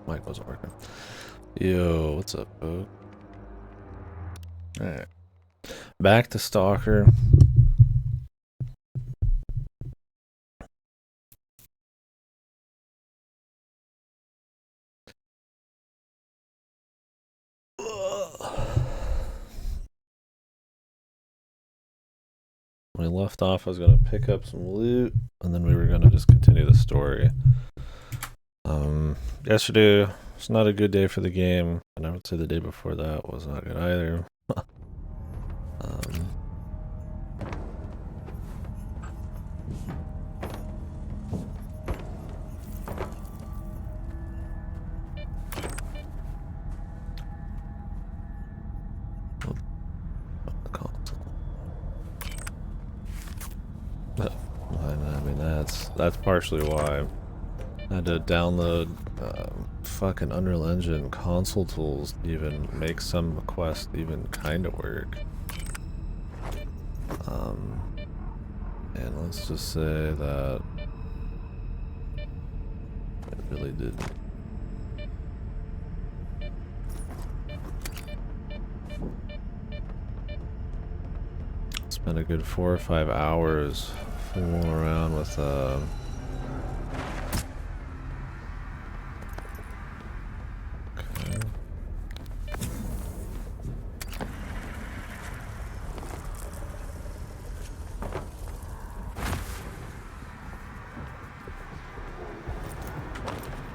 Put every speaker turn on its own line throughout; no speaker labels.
Mic wasn't working. Yo, what's up, folks? Alright. Back to Stalker. When we left off, I was going to pick up some loot, and then we were going to just continue the story. Yesterday was not a good day for the game, and I would say the day before that was not good either. I mean, that's partially why I had to download fucking Unreal Engine console tools to even make some quests even kind of work. And let's just say that it really didn't. Spent a good 4 or 5 hours fooling around with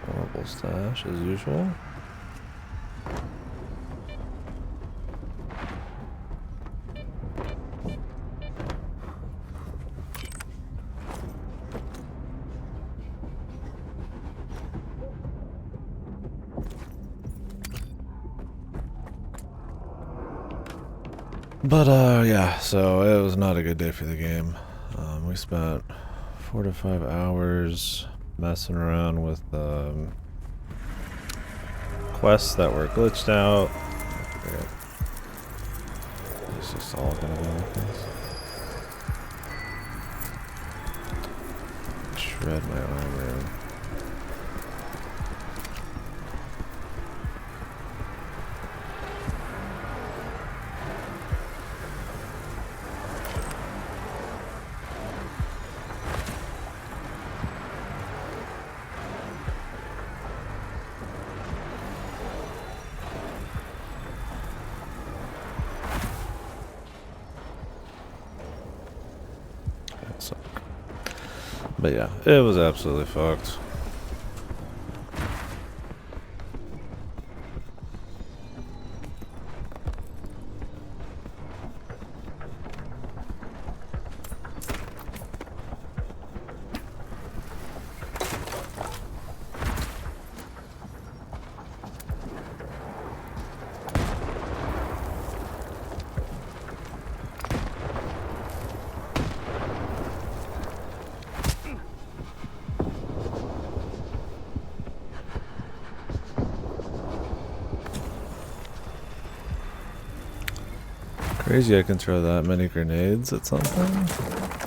horrible stash as usual. But yeah, so it was not a good day for the game. We spent 4 to 5 hours messing around with quests that were glitched out. It's just all gonna go like this. Shred my armor. But yeah, it was absolutely fucked. Crazy I can throw that many grenades at something,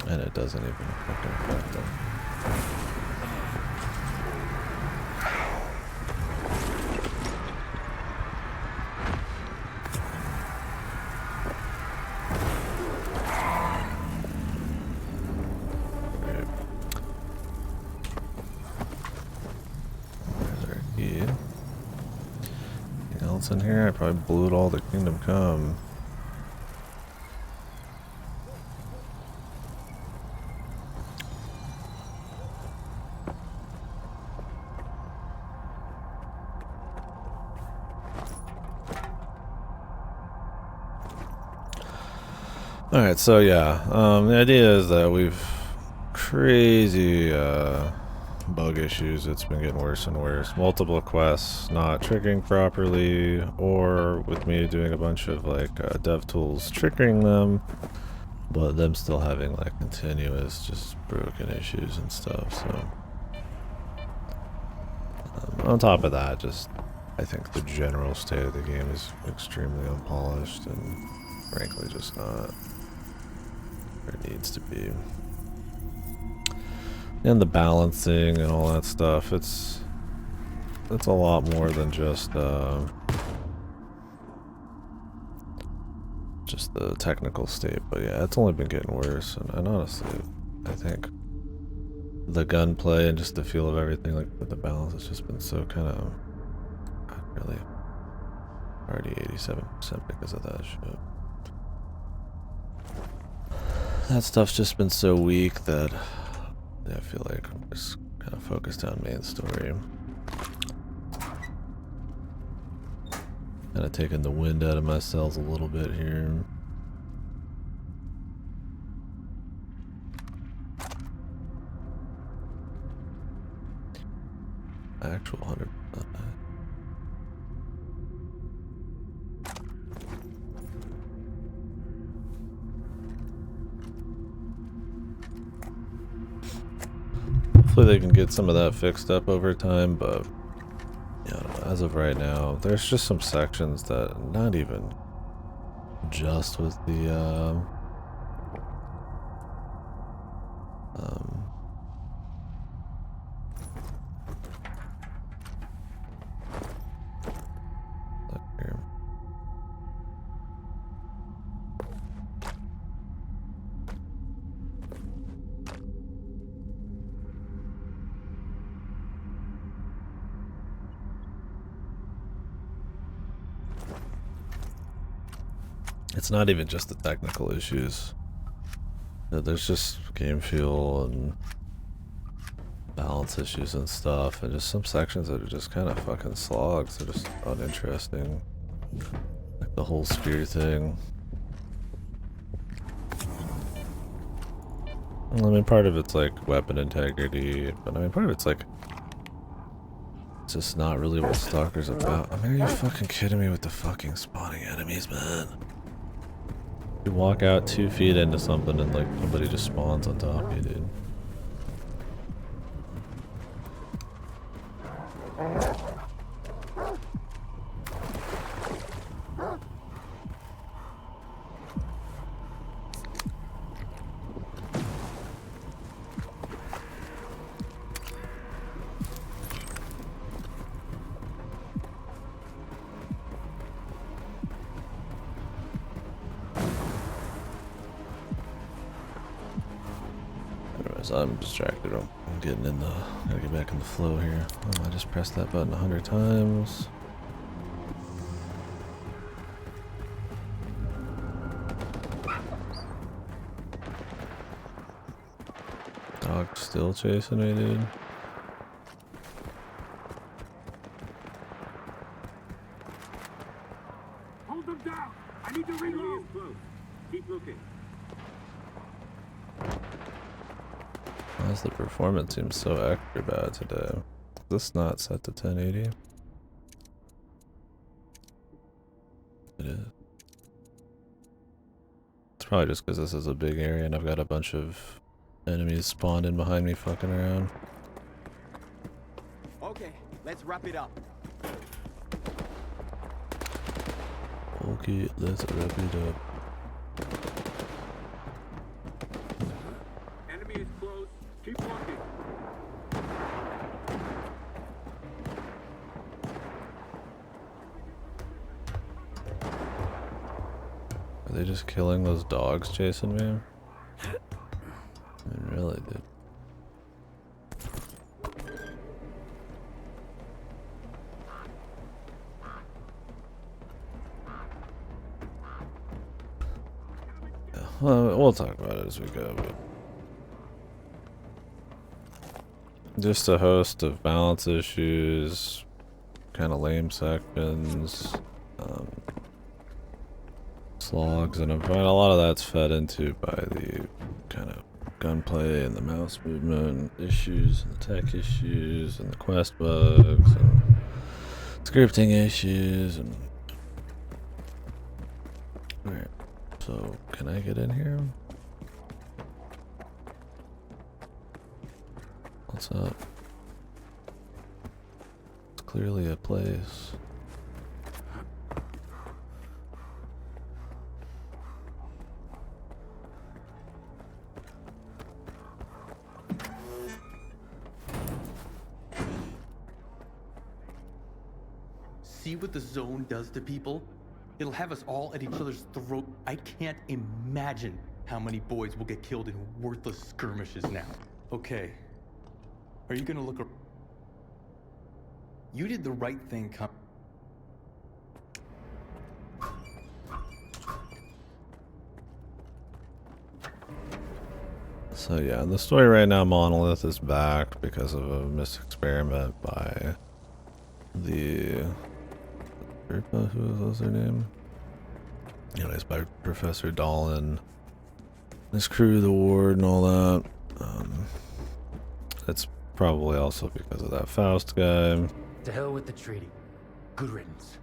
and it doesn't even fucking affect them. There's our key. Anything else in here? I probably blew it all to Kingdom Come. Alright, so yeah, the idea is that we've crazy bug issues. It's been getting worse and worse. Multiple quests not triggering properly, or with me doing a bunch of like dev tools triggering them, but them still having like continuous just broken issues and stuff. So on top of that, just I think the general state of the game is extremely unpolished and frankly just not where it needs to be. And the balancing and all that stuff, it's it's a lot more than just the technical state. But yeah, it's only been getting worse. And honestly, I think the gunplay and just the feel of everything, like the balance, has just been so kind of really already 87% because of that shit. That stuff's just been so weak that yeah, I feel like I'm just kind of focused on main story. Kind of taking the wind out of my sails a little bit here. Actual 100%. Hopefully they can get some of that fixed up over time, but yeah, as of right now, there's just some sections that not even just with the here. It's not even just the technical issues. There's just game feel and balance issues and stuff, and just some sections that are just kind of fucking slogs. They're just uninteresting. Like the whole spear thing. I mean, part of it's like weapon integrity, but I mean, part of it's like it's just not really what Stalker's about. I mean, are you fucking kidding me with the fucking spawning enemies, man? You walk out 2 feet into something and like somebody just spawns on top of you, dude. I'm distracted. I'm getting in the. Gotta get back in the flow here. Oh, I just pressed that button 100 times. Dog still chasing me, dude.
Hold them down. I need to reload. Keep looking.
Why does the performance seem so extra bad today? Is this not set to 1080? It is. It's probably just because this is a big area and I've got a bunch of enemies spawned in behind me fucking around.
Okay, let's wrap it up.
Okay, let's wrap it up.
Enemy is close. Keep walking.
Are they just killing those dogs chasing me? I mean, really, dude. Yeah, well, we'll talk about it as we go, but just a host of balance issues, kind of lame sections, slogs, and I find a lot of that's fed into by the kind of gunplay and the mouse movement issues and the tech issues and the quest bugs and scripting issues and alright, so can I get in here? What's up? It's clearly a place.
see what the zone does to people? It'll have us all at each other's throat. I can't imagine how many boys will get killed in worthless skirmishes now. Okay. Are you gonna look ar- You did the right thing,
So yeah, in the story right now, Monolith is back because of a missed experiment by the... who was their name? Anyways, by Professor Dolan, his crew, the ward, and all that. It's probably also because of that Faust guy.
To hell with the treaty. Good riddance.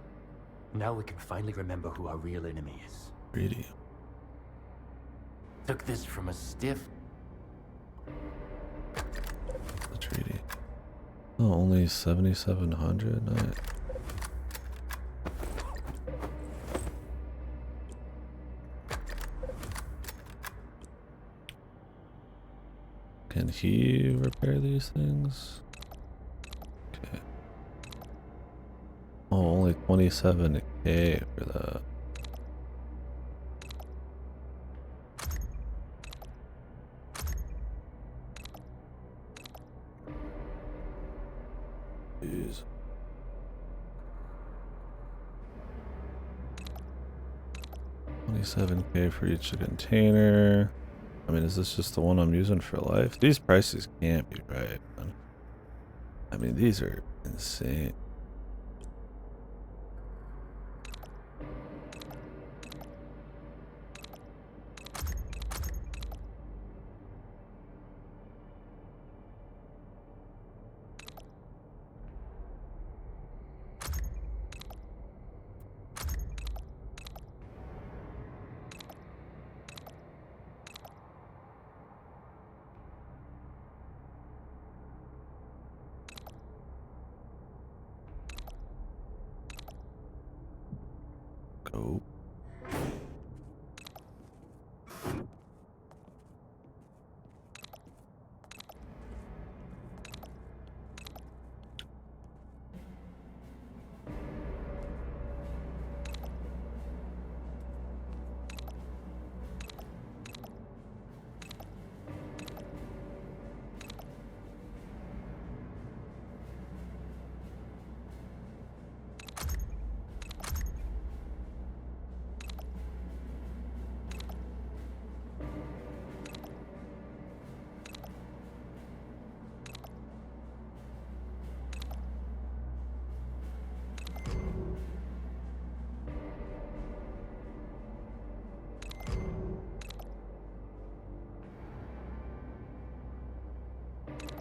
Now we can finally remember who our real enemy is.
Greedy.
Took this from a stiff.
The treaty. Oh, only 7,700. Nice. Can he repair these things? Okay. Oh, only 27k for that. Jeez. 27k for each container. I mean, is this just the one I'm using for life? These prices can't be right, man. I mean, these are insane. Go.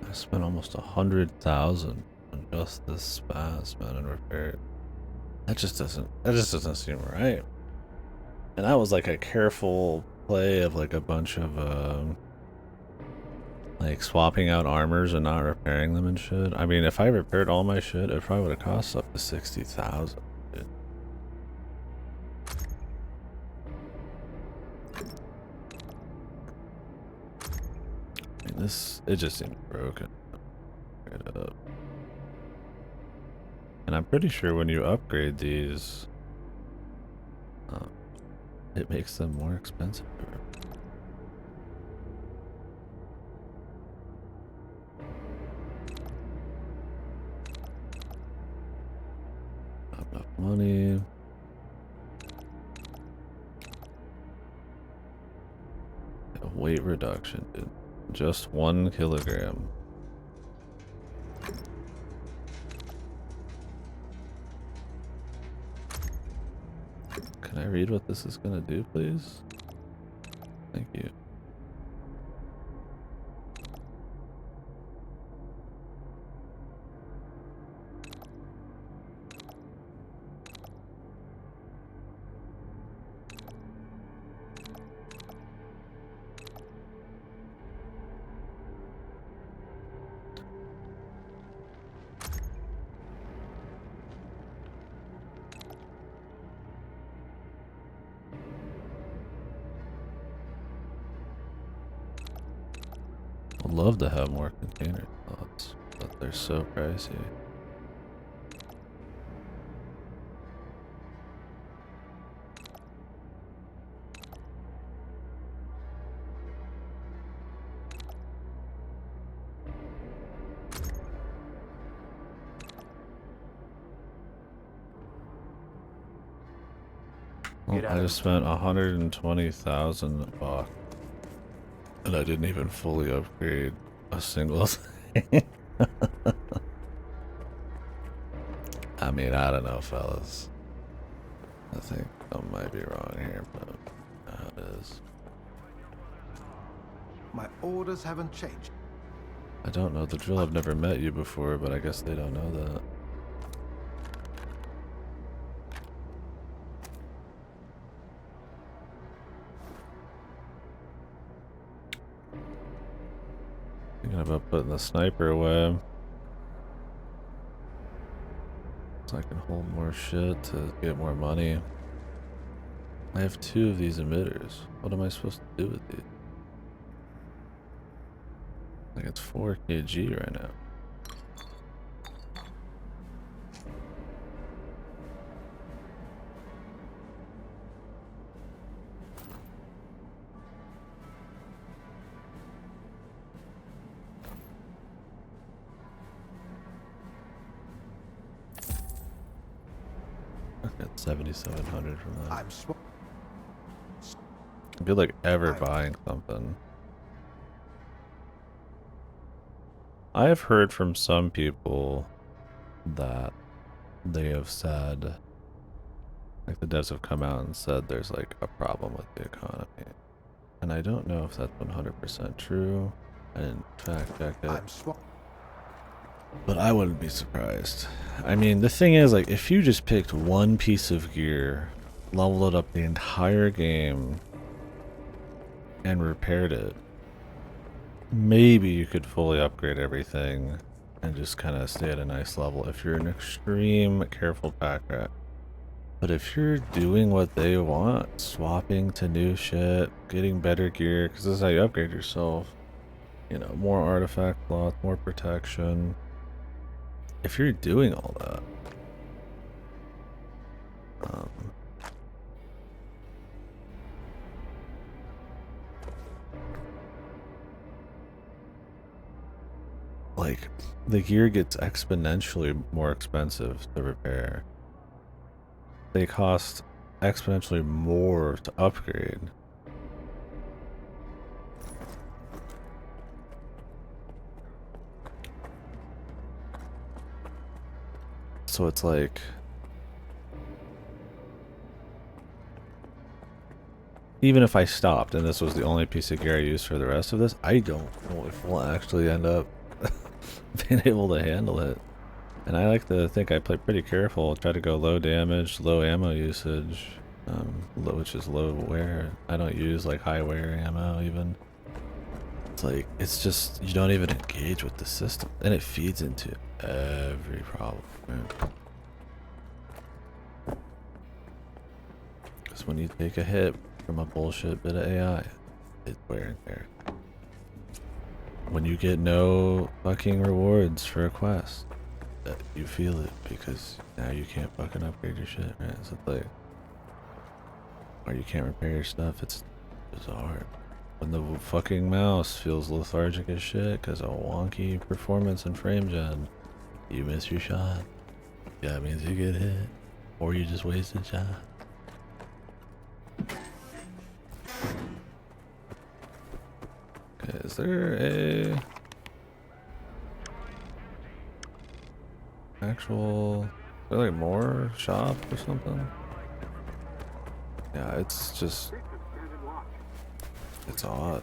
I spent almost 100,000 on just this spaz, man, and repair it. That just doesn't seem right. And that was like a careful play of like a bunch of like swapping out armors and not repairing them and shit. I mean, if I repaired all my shit, it probably would have cost up to 60,000. I mean, it just seems broken. Straight up. And I'm pretty sure when you upgrade these, it makes them more expensive. Not enough money. Yeah, weight reduction, dude. Just 1 kilogram. Can I read what this is gonna do, please? Thank you. I'd love to have more container slots, but they're so pricey.
Get
I
out
just spent 120,000 bucks, and I didn't even fully upgrade a single thing. I mean, I don't know, fellas. I think I might be wrong here, but it is.
My orders haven't changed.
I don't know the drill. I've never met you before, but I guess they don't know that. Thinking about putting the sniper away, so I can hold more shit to get more money. I have 2 of these emitters. What am I supposed to do with these? Like it's 4 kg right now. I got 7,700 from that.
I'm
I feel like ever buying something. I have heard from some people that they have said, like the devs have come out and said there's like a problem with the economy. And I don't know if that's 100% true. I didn't fact check it. But I wouldn't be surprised. I mean, the thing is, like, if you just picked one piece of gear, leveled it up the entire game, and repaired it, maybe you could fully upgrade everything and just kind of stay at a nice level if you're an extreme careful pack rat. But if you're doing what they want, swapping to new shit, getting better gear, because this is how you upgrade yourself, you know, more artifact slots, more protection. If you're doing all that, like, the gear gets exponentially more expensive to repair. They cost exponentially more to upgrade. So it's like, even if I stopped and this was the only piece of gear I used for the rest of this, I don't know if we'll actually end up being able to handle it. And I like to think I play pretty careful, try to go low damage, low ammo usage, which is low wear. I don't use like high wear ammo even. It's like, it's just, you don't even engage with the system, and it feeds into every problem, man. Because when you take a hit from a bullshit bit of AI, it's wear and tear. When you get no fucking rewards for a quest, you feel it because now you can't fucking upgrade your shit, right? So it's like, or you can't repair your stuff. It's bizarre. When the fucking mouse feels lethargic as shit because of wonky performance and frame gen, you miss your shot. Yeah, that means you get hit, or you just wasted shot. Okay, is there a actual, is there like more shop or something? Yeah, it's just, it's odd.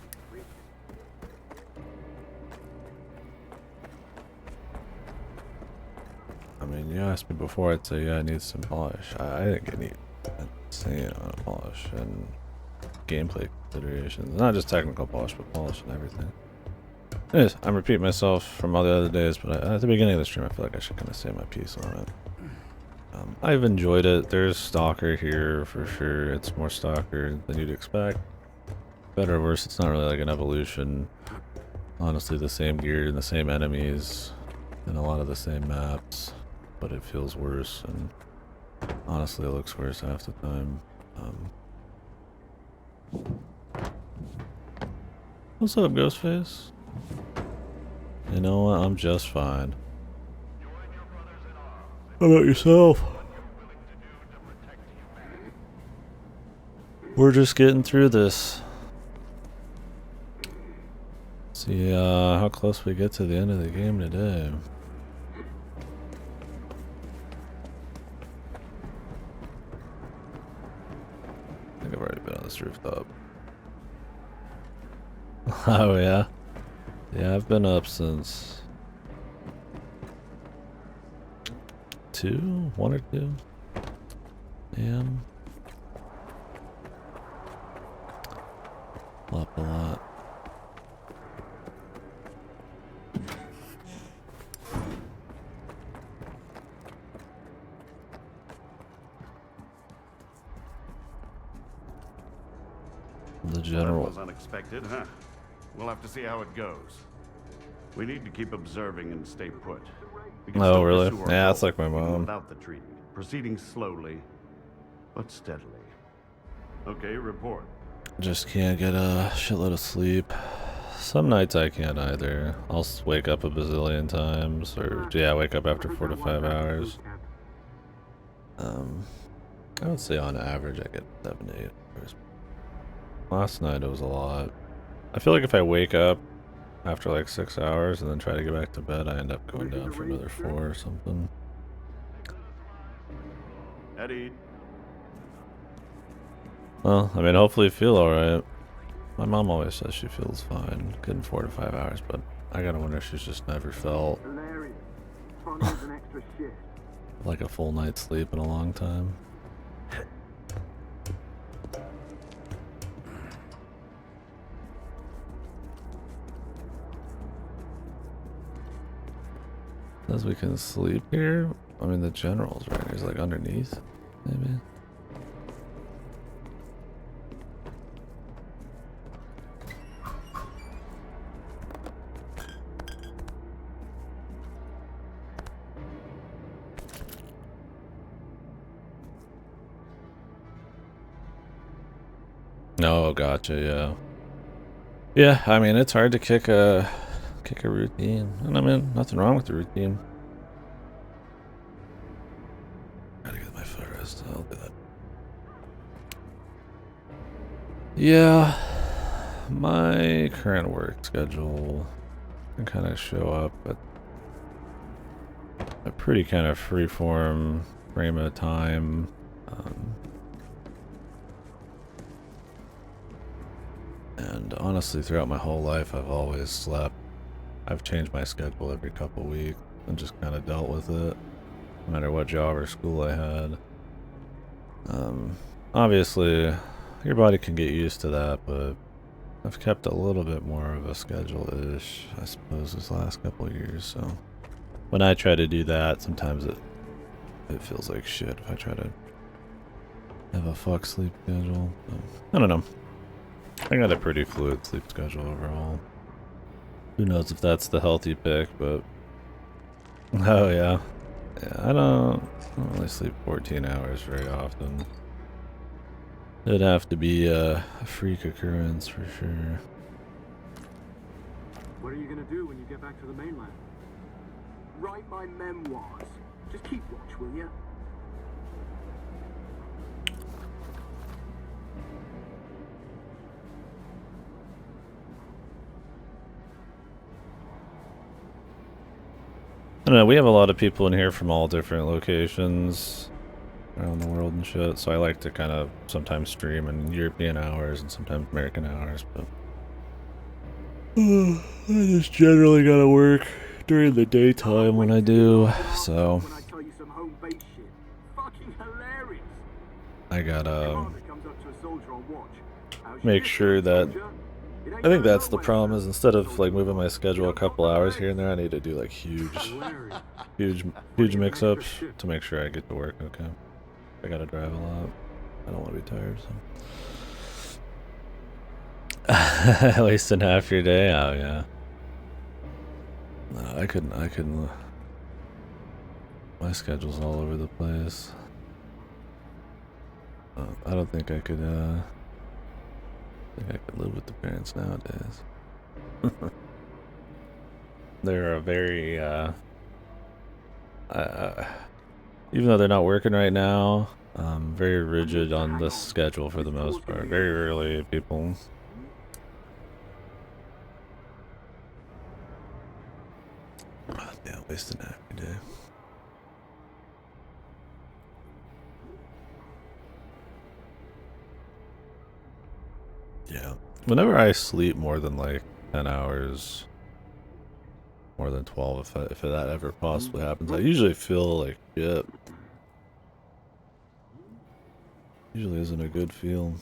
I mean, you asked me before, I'd say, yeah, I need some polish. I think I need insane amount of polish and gameplay considerations. Not just technical polish, but polish and everything. Anyways, I'm repeating myself from all the other days, but at the beginning of the stream, I feel like I should kind of say my piece on it. I've enjoyed it. There's Stalker here for sure. It's more Stalker than you'd expect. Better or worse, it's not really like an evolution. Honestly, the same gear and the same enemies and a lot of the same maps, but it feels worse, and honestly it looks worse half the time. What's up, Ghostface? You know what? I'm just fine. How about yourself? We're just getting through this. See how close we get to the end of the game today. I think I've already been on this rooftop. Oh yeah? Yeah, I've been up since 1 or 2 a.m. Up a lot. The general.
That was unexpected, huh? We'll have to see how it goes. We need to keep observing and stay put. We can
Oh,
still
really?
pursue our
Yeah, that's
goal,
like my
even
mom.
Without the treaty, proceeding slowly, but steadily. Okay, report.
Just can't get a shitload of sleep. Some nights I can't either. I'll wake up a bazillion times, or yeah, wake up after 4 to 5 hours. I would say on average I get 7 to 8 hours. Last night it was a lot. I feel like if I wake up after like 6 hours and then try to get back to bed, I end up going down for another 4 or something.
Eddie.
Well, I mean, hopefully you feel alright. My mom always says she feels fine getting 4 to 5 hours, but I gotta wonder if she's just never felt like a full night's sleep in a long time. Says we can sleep here? I mean, the general's right here. He's like underneath, maybe? Oh, gotcha, yeah. Yeah, I mean, it's hard to kick a routine. And I mean, nothing wrong with the routine. Gotta get my foot rest. I'll do that. Yeah, my current work schedule can kind of show up at a pretty kind of freeform frame of time. And honestly, throughout my whole life, I've always slept. I've changed my schedule every couple weeks and just kind of dealt with it, no matter what job or school I had. Obviously, your body can get used to that, but I've kept a little bit more of a schedule-ish, I suppose, this last couple of years. So when I try to do that, sometimes it feels like shit if I try to have a fuck sleep schedule. But I don't know. I got a pretty fluid sleep schedule overall. Who knows if that's the healthy pick, but oh yeah. Yeah, I don't really sleep 14 hours very often. It'd have to be a freak occurrence for sure.
What are you gonna do when you get back to the mainland? Write my memoirs. Just keep watch, will you?
I don't know, we have a lot of people in here from all different locations around the world and shit, so I like to kind of sometimes stream in European hours and sometimes American hours, but I just generally gotta work during the daytime when I do, so
When I tell you some home base shit. Fucking hilarious.
I gotta
Commander comes up to a soldier on watch. How's
make
your
sure
shit,
that
soldier? It ain't
I think
going
that's the
nowhere.
problem is instead of like moving my schedule a couple hours here and there, I need to do like huge mix-ups to make sure I get to work okay. I gotta drive a lot. I don't want to be tired, so wasting half your day. Oh yeah. No, I couldn't. My schedule's all over the place. I don't think I could. I think I could live with the parents nowadays. They're a very even though they're not working right now, Very rigid on this schedule for the most part. Very rarely people. Yeah, wasting half a day. Yeah. Whenever I sleep more than like 10 hours, more than 12, if that ever possibly happens, I usually feel like shit. Usually isn't a good feel.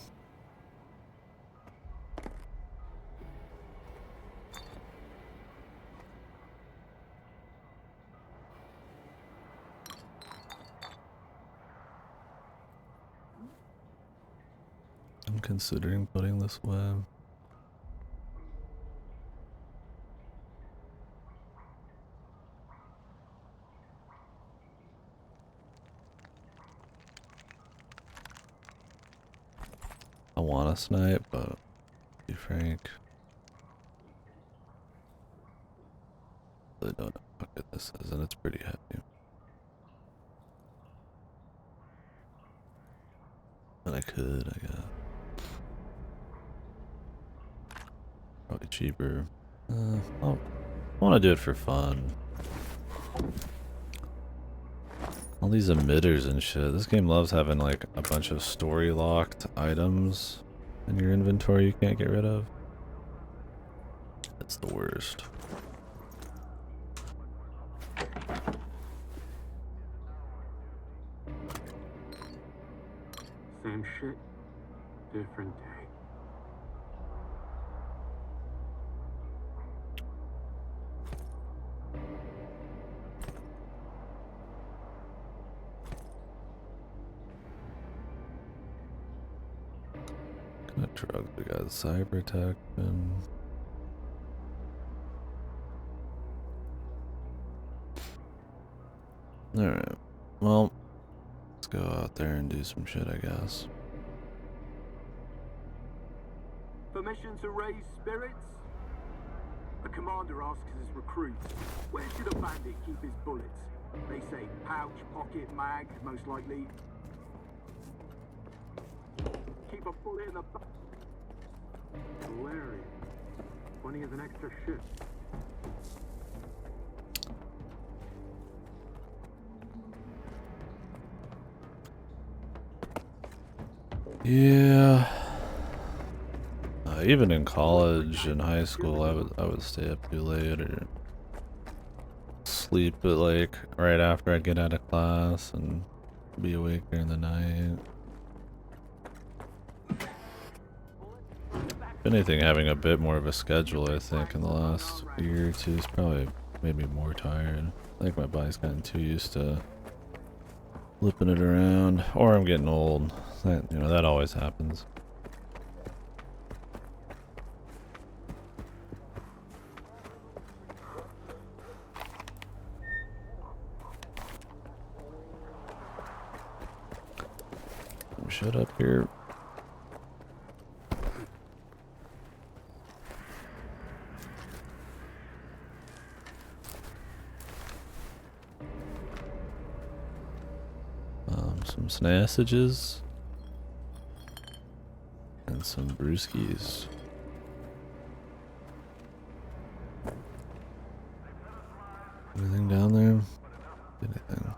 I'm considering putting this away. I want to snipe, but to be frank, I really don't know how good this is, and it's pretty heavy. But I could, I guess. Probably cheaper. I want to do it for fun. All these emitters and shit. This game loves having like a bunch of story locked items in your inventory you can't get rid of. It's the worst.
Same shit, different day.
What drugs we got? Cyber protection. Alright. Well, let's go out there and do some shit, I guess.
Permission to raise spirits? A commander asks his recruits, where should a bandit keep his bullets? They say pouch, pocket, mag, most likely. Keep a bullet in the back. Hilarious. Funny as an extra shit.
Yeah. Even in college and high school, I would stay up too late or sleep at like right after I'd get out of class and be awake during the night. If anything, having a bit more of a schedule, I think, in the last year or two has probably made me more tired. I think my body's gotten too used to flipping it around, or I'm getting old. That, you know, that always happens. Shut up here. Some snassages and some brewskis. Anything down there? Anything?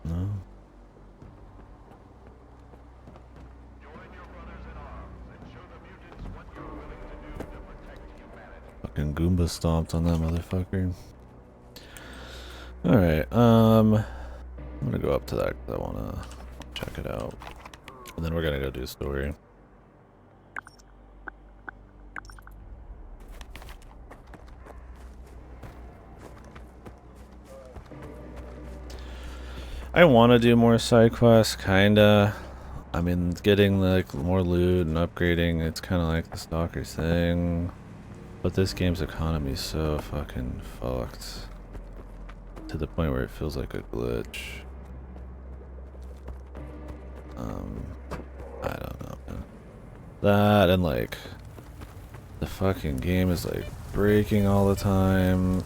No. Fucking Goomba stomped on that motherfucker. Alright, I'm gonna go up to that because I wanna check it out. And then we're gonna go do a story. I want to do more side quests, kinda. I mean, getting like more loot and upgrading, it's kind of like the Stalker thing. But this game's economy is so fucking fucked. To the point where it feels like a glitch. I don't know, man. That and like The fucking game is like breaking all the time.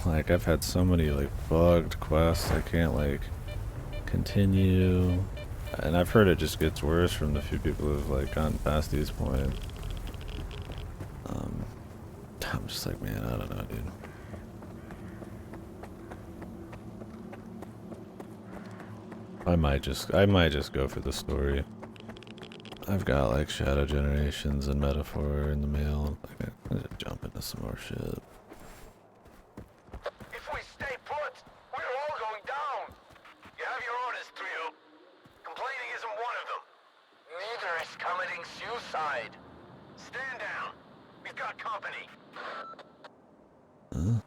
Like I've had so many like bugged quests I can't like continue. And I've heard it just gets worse from the few people who've like gotten past these points. I'm just like, man, I don't know, dude. I might just go for the story. I've got like Shadow Generations and Metaphor in the mail. Like, I'm gonna jump into some more shit.
If we stay put, we're all going down. You have your orders, Trio. Complaining isn't one of them. Neither is committing suicide. Stand down. We've got company.
Huh?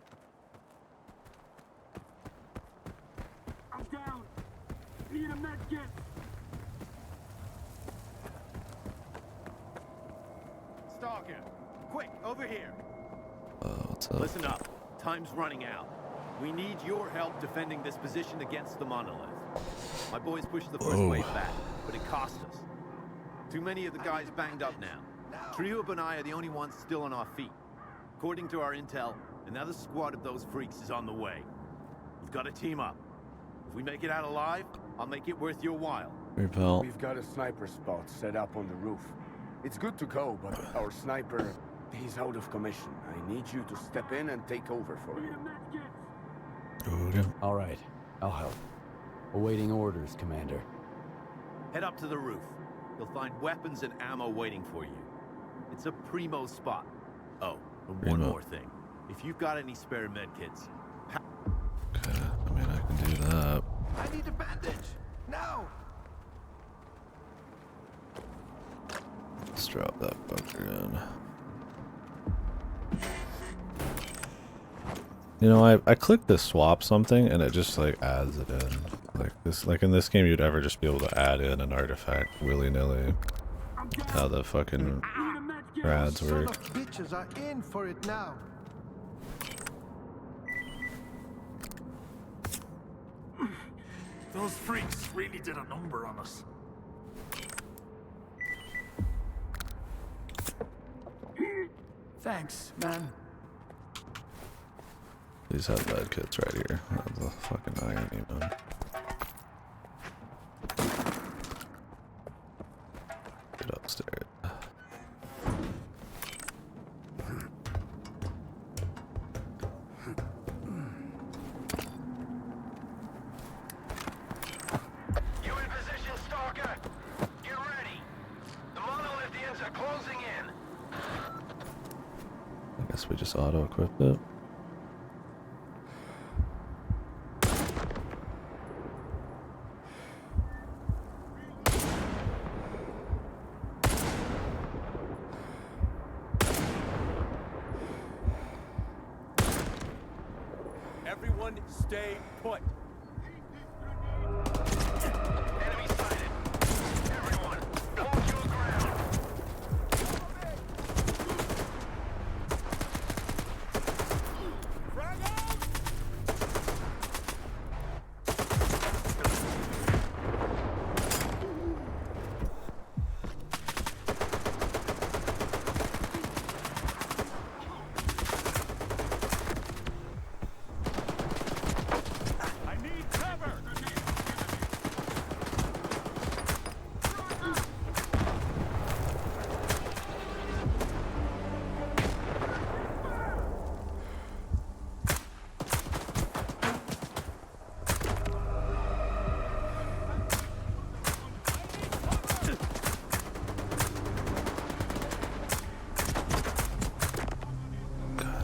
I'm down. Need a med kit.
Stalker, quick, over here.
What's up?
Listen up. Time's running out. We need your help defending this position against the monolith. My boys pushed the first wave back, but it cost us. Too many of the guys banged up now. Trio and I are the only ones still on our feet. According to our intel, another squad of those freaks is on the way. We've got to team up. If we make it out alive, I'll make it worth your while.
Repel.
We've got a sniper spot set up on the roof. It's good to go, but our sniper, he's out of commission. I need you to step in and take over for
Need
him.
a med kit.
Okay.
All right, I'll help. Awaiting orders, Commander.
Head up to the roof. You'll find weapons and ammo waiting for you. It's a primo spot. Oh, and one
Primo.
more thing. If you've got any spare medkits,
Okay, I mean I can do that.
I need a bandage! Now!
Let's drop that fucker in. You know, I clicked the swap something and it just like adds it in. Like in this game you'd ever just be able to add in an artifact willy-nilly.
I'm down.
How the fucking
Need a med kit.
rads
Son
work.
of bitches are in for it now.
Those freaks really did a number on us.
Thanks, man.
These have bad kits right here. Have the fucking iron even. Get upstairs.
You in position, Stalker? Get ready. The monolithians are closing in.
I guess we just auto-equipped it.
everyone stay put.
Enemy sighted. Everyone, hold your ground.
I need cover.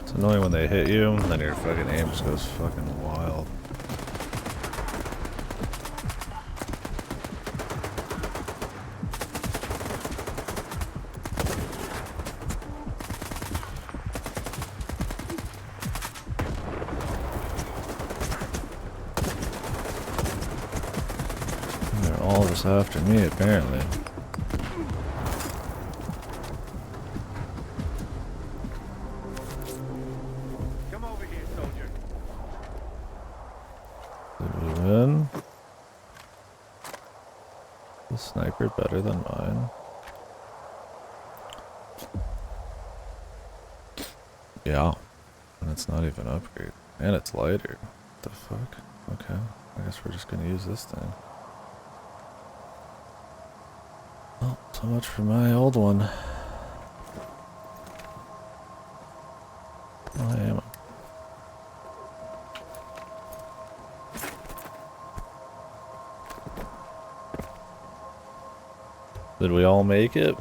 It's annoying when they hit you, and then your fucking aim just goes fucking wild. And they're all just after me, apparently.
Come over here, soldier.
Did we win? The sniper better than mine. Yeah. And it's not even an upgrade. And it's lighter. What the fuck? Okay. I guess we're just gonna use this thing. Well, so much for my old one. Oh, ammo. Did we all make it?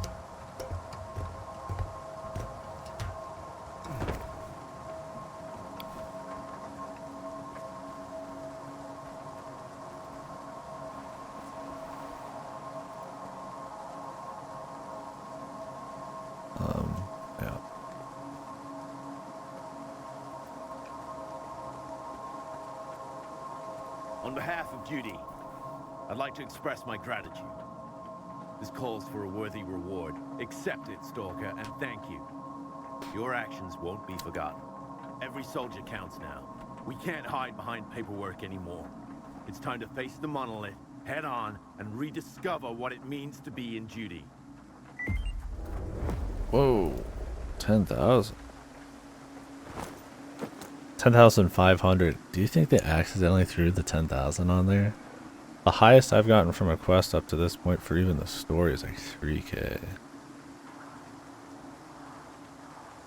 Yeah.
On behalf of duty, I'd like to express my gratitude. This calls for a worthy reward. Accept it, Stalker, and thank you. Your actions won't be forgotten. Every soldier counts now. We can't hide behind paperwork anymore. It's time to face the monolith, head on, and rediscover what it means to be in duty.
Whoa. 10,000. 10,500. Do you think they accidentally threw the 10,000 on there? The highest I've gotten from a quest up to this point for even the story is like 3K.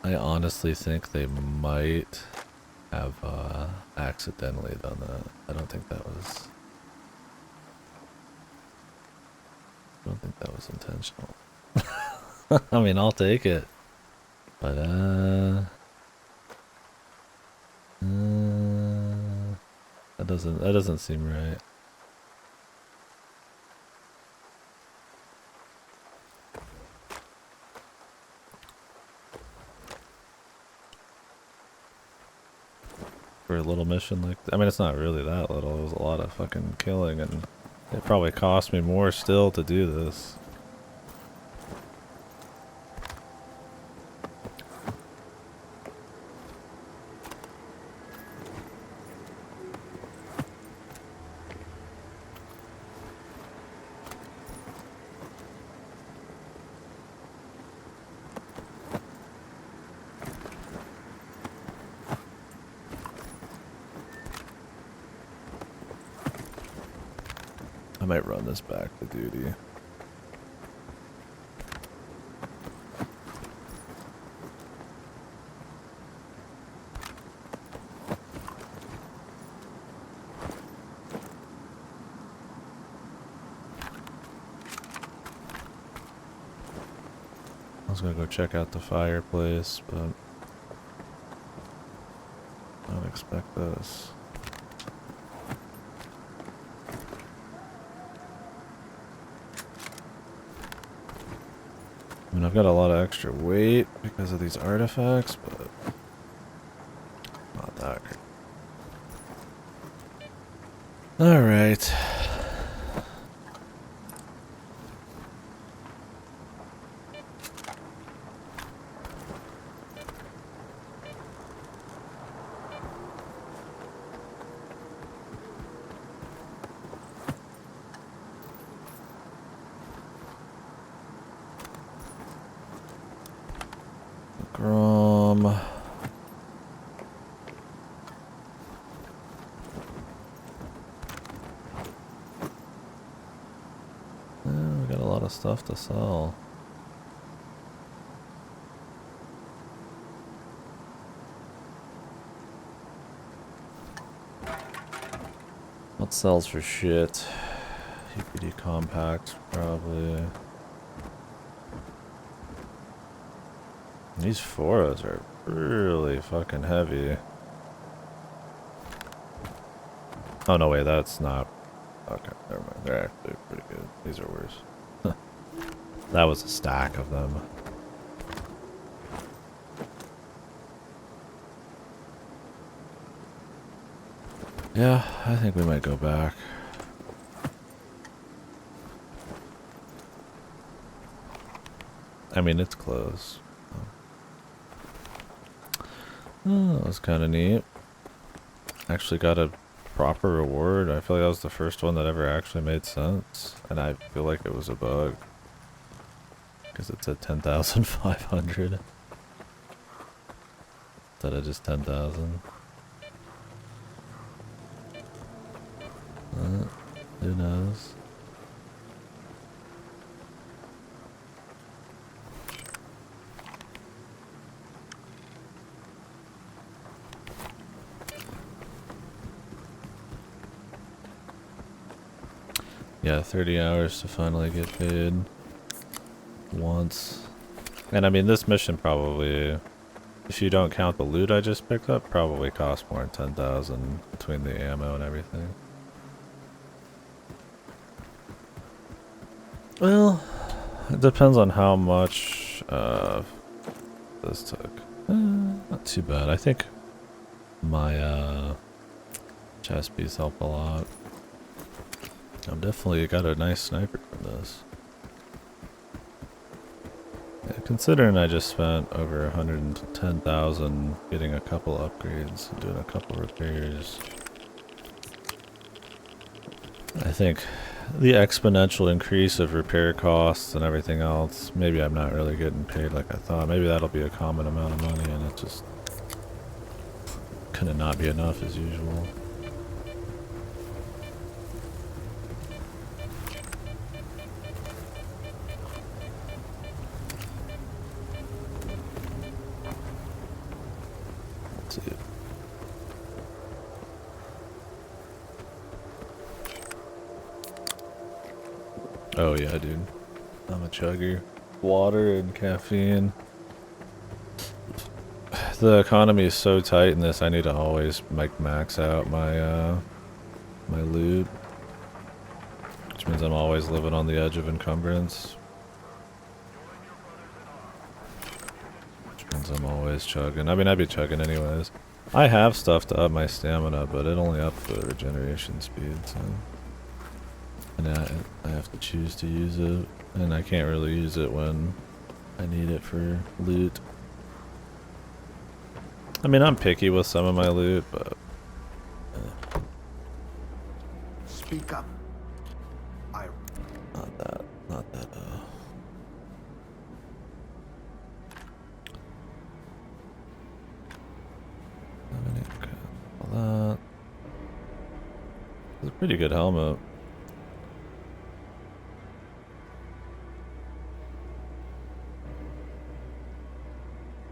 I honestly think they might have accidentally done that. I don't think that was intentional. I mean, I'll take it. But that doesn't seem right. For a little mission like I mean, it's not really that little. It was a lot of fucking killing, and it probably cost me more still to do this. I might run this back to duty. I was gonna go check out the fireplace, but I don't expect this. I mean, I've got a lot of extra weight because of these artifacts, but not that great. Alright. Grom. We got a lot of stuff to sell. What sells for shit? UPD compact, probably. These foros are really fucking heavy. Oh no, wait, that's not. Okay, never mind. They're actually pretty good. These are worse. That was a stack of them. Yeah, I think we might go back. I mean, it's close. Oh, that was kind of neat. Actually got a proper reward. I feel like that was the first one that ever actually made sense. And I feel like it was a bug. Because it said 10,500. instead of just 10,000. Who knows? Yeah, 30 hours to finally get paid once. And I mean, this mission probably, if you don't count the loot I just picked up, probably costs more than 10,000 between the ammo and everything. Well, it depends on how much this took. Not too bad. I think my chest piece help a lot. I've definitely got a nice sniper from this. Yeah, considering I just spent over 110,000 getting a couple upgrades and doing a couple repairs, I think the exponential increase of repair costs and everything else, maybe I'm not really getting paid like I thought. Maybe that'll be a common amount of money and it just gonna not be enough as usual. Let's see. Oh yeah, dude. I'm a chugger. Water and caffeine. The economy is so tight in this, I need to always max out my my loot. Which means I'm always living on the edge of encumbrance. Which means I'm always chugging. I mean, I'd be chugging anyways. I have stuff to up my stamina, but it only ups the regeneration speed, so... And I have to choose to use it, and I can't really use it when I need it for loot. I mean, I'm picky with some of my loot, but...
Speak up.
Not that, okay, all that. It's a pretty good helmet.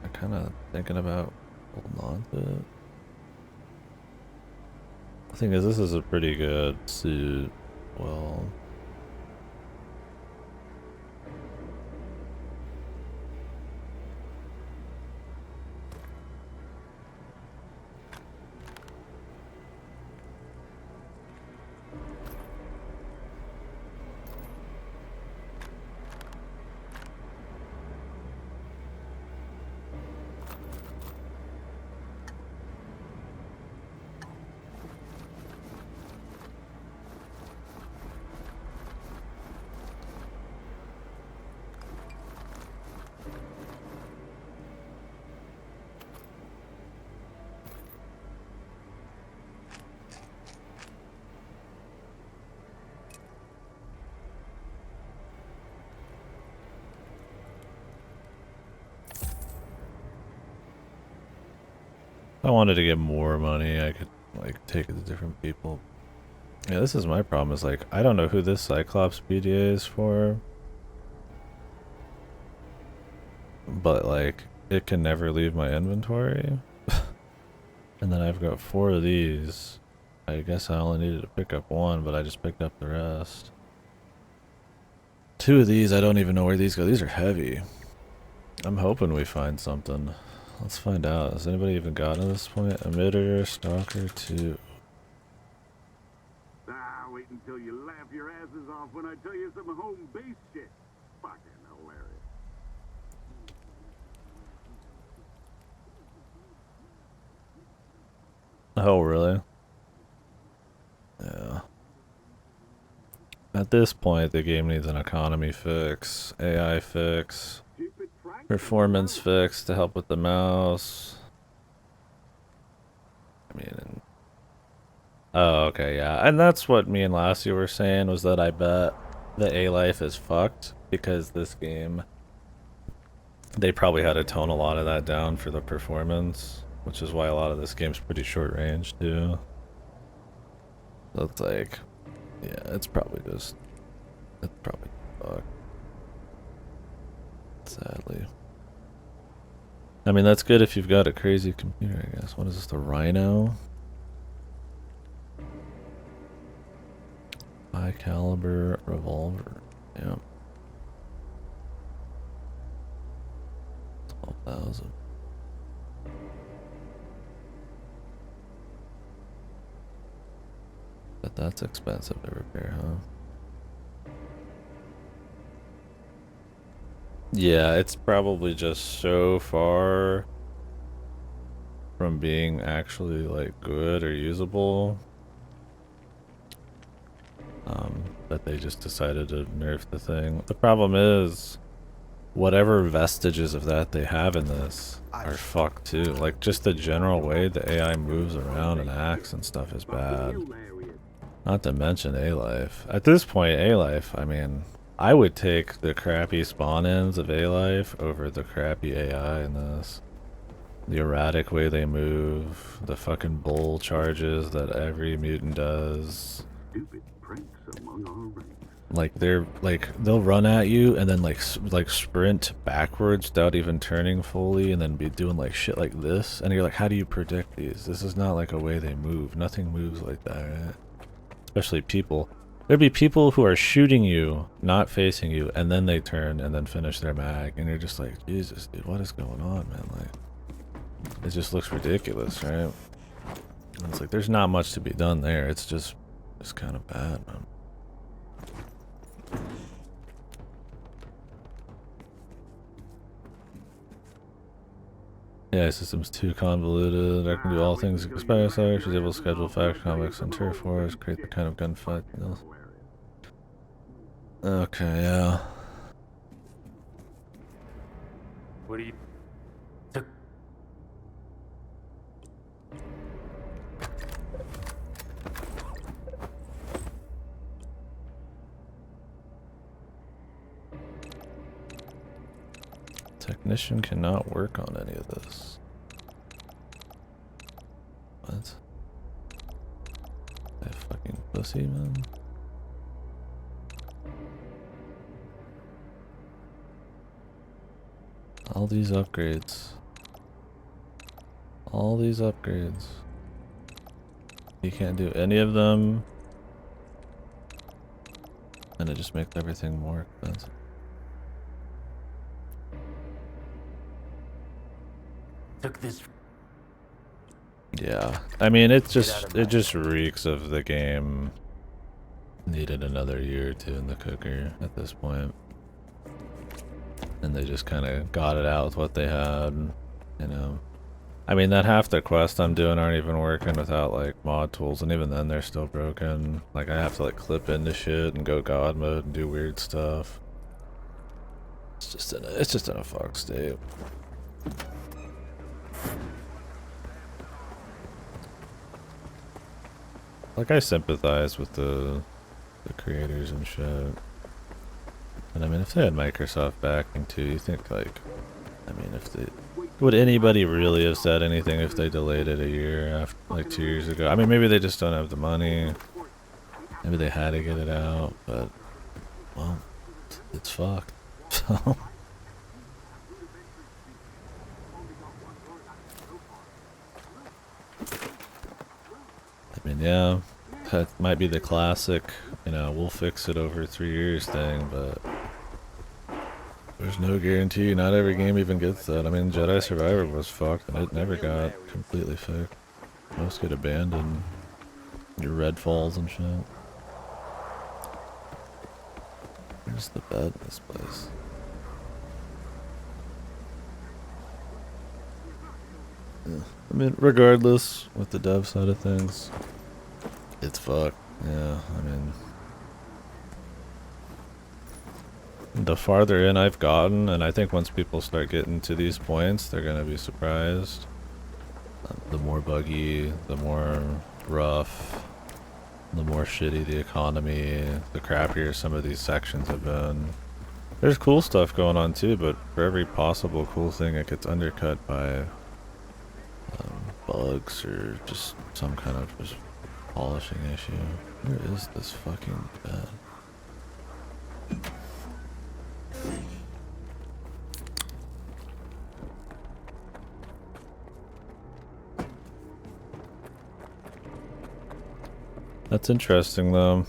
I'm kinda thinking about holding on to it. The thing is, this is a pretty good suit. Well... If I wanted to get more money, I could, like, take it to different people. Yeah, this is my problem, is, like, I don't know who this Cyclops BDA is for. But, like, it can never leave my inventory. And then I've got 4 of these. I guess I only needed to pick up 1, but I just picked up the rest. 2 of these, I don't even know where these go. These are heavy. I'm hoping we find something. Let's find out. Has anybody even gotten to this point? Emitter, Stalker 2.
Ah, wait until you laugh your asses off when I tell you some home base shit. Fucking hilarious.
Oh, really? Yeah. At this point, the game needs an economy fix, AI fix, performance fix to help with the mouse. I mean, oh, okay, yeah. And that's what me and Lassie were saying, was that I bet the A-Life is fucked because this game, they probably had to tone a lot of that down for the performance, which is why a lot of this game's pretty short range too. So it's like, yeah, it's probably fucked. Sadly. I mean, that's good if you've got a crazy computer, I guess. What is this, the Rhino? High caliber revolver. Yeah. 12,000. But that's expensive to repair, huh? Yeah, it's probably just so far from being actually like good or usable that they just decided to nerf the thing. The problem is whatever vestiges of that they have in this are fucked too. Like just the general way the AI moves around and acts and stuff is bad. Not to mention A-Life. At this point, A-Life, I mean, I would take the crappy spawn-ins of A-Life over the crappy AI in this. The erratic way they move, the fucking bull charges that every mutant does.
Stupid pranks among our ranks.
Like they'll run at you and then like sprint backwards without even turning fully and then be doing like shit like this, and you're like, how do you predict these? This is not like a way they move. Nothing moves like that, right? Especially people. There'd be people who are shooting you, not facing you, and then they turn and then finish their mag, and you're just like, Jesus, dude, what is going on, man? Like, it just looks ridiculous, right? And it's like, there's not much to be done there. It's kind of bad, man. Yeah, system's too convoluted. I can do all things expect. She's able to schedule fact comics and turf wars, create the kind of gunfight. Okay, yeah.
What do you...
Technician cannot work on any of this. What? That fucking pussy, man. All these upgrades. All these upgrades. You can't do any of them. And it just makes everything more expensive.
Took this.
Yeah, I mean it just reeks of the game needed another year or two in the cooker at this point, and they just kind of got it out with what they had, you know. I mean that half the quest I'm doing aren't even working without like mod tools, and even then they're still broken. Like I have to like clip into shit and go god mode and do weird stuff. It's just in a fucked state. Like I sympathize with the creators and shit. And I mean if they had Microsoft backing too, you think like, I mean if they, would anybody really have said anything if they delayed it a year after, like 2 years ago? I mean maybe they just don't have the money. Maybe they had to get it out, but well, it's fucked. So I mean, yeah, that might be the classic, you know, we'll fix it over 3 years thing, but there's no guarantee. Not every game even gets that. I mean, Jedi Survivor was fucked, and it never got completely fixed. Most get abandoned. Your red falls and shit. Where's the bed in this place? Yeah. I mean, regardless, with the dev side of things, it's fucked. Yeah, I mean, the farther in I've gotten, and I think once people start getting to these points, they're gonna be surprised. The more buggy, the more rough, the more shitty the economy, the crappier some of these sections have been. There's cool stuff going on too, but for every possible cool thing, it gets undercut by bugs or just some kind of just polishing issue. Where is this fucking bed? That's interesting though.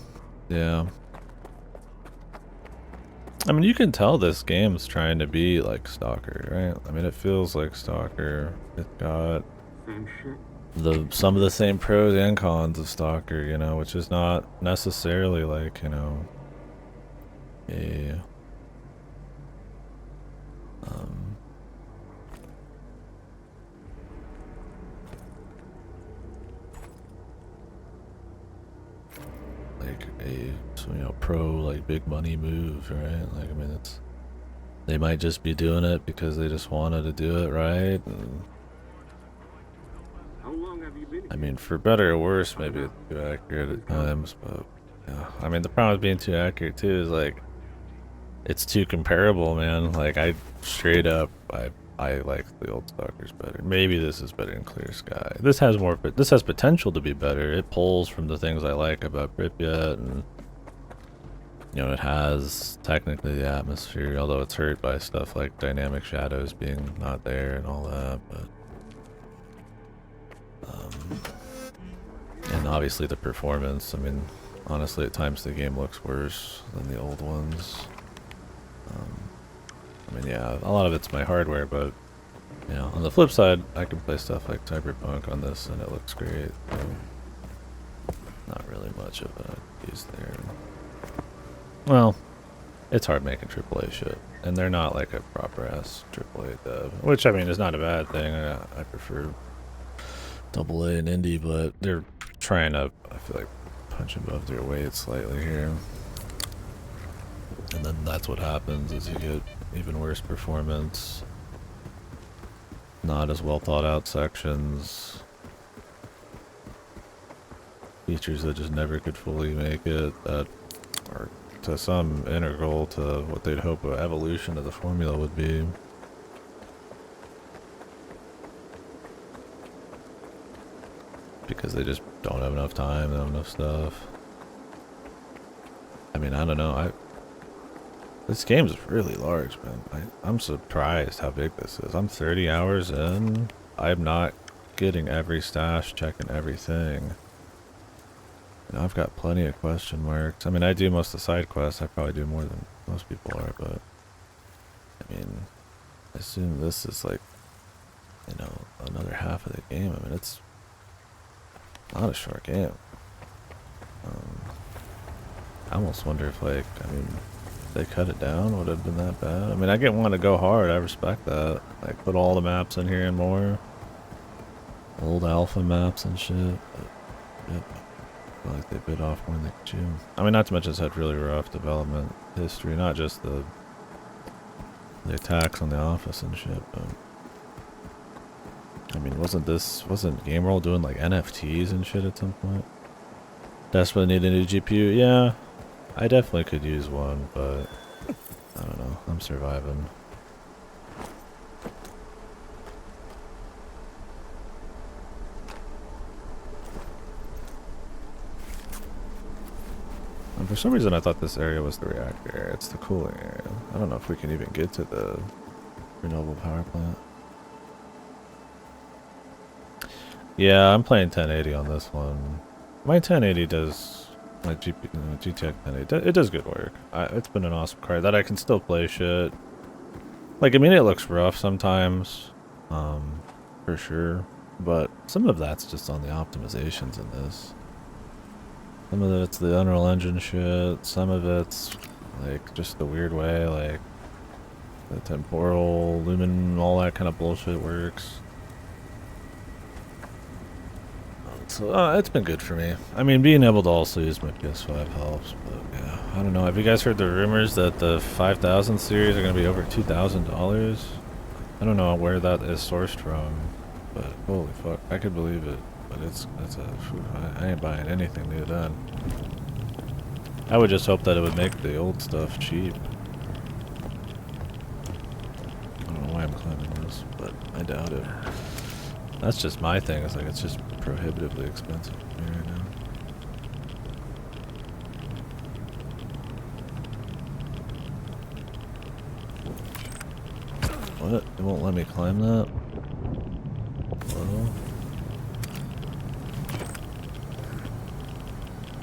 Yeah. I mean, you can tell this game's trying to be like Stalker, right? I mean, it feels like Stalker. It's got some of the same pros and cons of Stalker, you know, which is not necessarily like, you know, a like a pro like big money move, right? Like, I mean, it's they might just be doing it because they just wanted to do it, right? And, I mean, for better or worse, maybe it's too accurate at times, but yeah. I mean, the problem with being too accurate too is like it's too comparable, man. Like I straight up, I like the old Stalkers better. Maybe this is better in Clear Sky. This has more, but this has potential to be better. It pulls from the things I like about Pripyat, and you know, it has technically the atmosphere, although it's hurt by stuff like dynamic shadows being not there and all that. But and obviously the performance. I mean, honestly, at times the game looks worse than the old ones. I mean, yeah, a lot of it's my hardware, but you know, on the flip side, I can play stuff like Cyberpunk on this, and it looks great. So not really much of a use there. Well, it's hard making AAA shit, and they're not like a proper ass AAA dev, which I mean is not a bad thing. I prefer AA and indie, but they're trying to, I feel like, punch above their weight slightly here. And then that's what happens is you get even worse performance, not as well thought out sections, features that just never could fully make it, that are to some integral to what they'd hope an evolution of the formula would be. Because they just don't have enough time, they don't have enough stuff. I mean, I don't know, this game's really large, man. I'm surprised how big this is. I'm 30 hours in. I'm not getting every stash, checking everything. You know, I've got plenty of question marks. I mean, I do most of the side quests. I probably do more than most people are, but I mean, I assume this is like, you know, another half of the game. I mean, it's not a short game. I almost wonder if, like, I mean, if they cut it down, would it have been that bad? I mean, I get one to go hard. I respect that. Like, put all the maps in here and more. Old alpha maps and shit. But, yep. I feel like they bit off more than they could chew. I mean, not to mention it's had really rough development history. Not just the attacks on the office and shit, but I mean, wasn't Game World doing like NFTs and shit at some point? Desperately need a new GPU? Yeah, I definitely could use one, but I don't know. I'm surviving. And for some reason, I thought this area was the reactor area. It's the cooling area. I don't know if we can even get to the renewable power plant. Yeah, I'm playing 1080 on this one. My 1080 does, my GTX 1080, it does good work. It's been an awesome card that I can still play shit. Like, I mean, it looks rough sometimes, for sure. But some of that's just on the optimizations in this. Some of it's the Unreal Engine shit. Some of it's like just the weird way, like the temporal, lumen, all that kind of bullshit works. So it's been good for me. I mean, being able to also use my PS5 helps, but yeah, I don't know. Have you guys heard the rumors that the 5000 series are going to be over $2,000? I don't know where that is sourced from, but holy fuck, I could believe it. But I ain't buying anything new then. I would just hope that it would make the old stuff cheap. I don't know why I'm climbing this, but I doubt it. That's just my thing. It's like it's just prohibitively expensive for me right now. What? It won't let me climb that? Hello?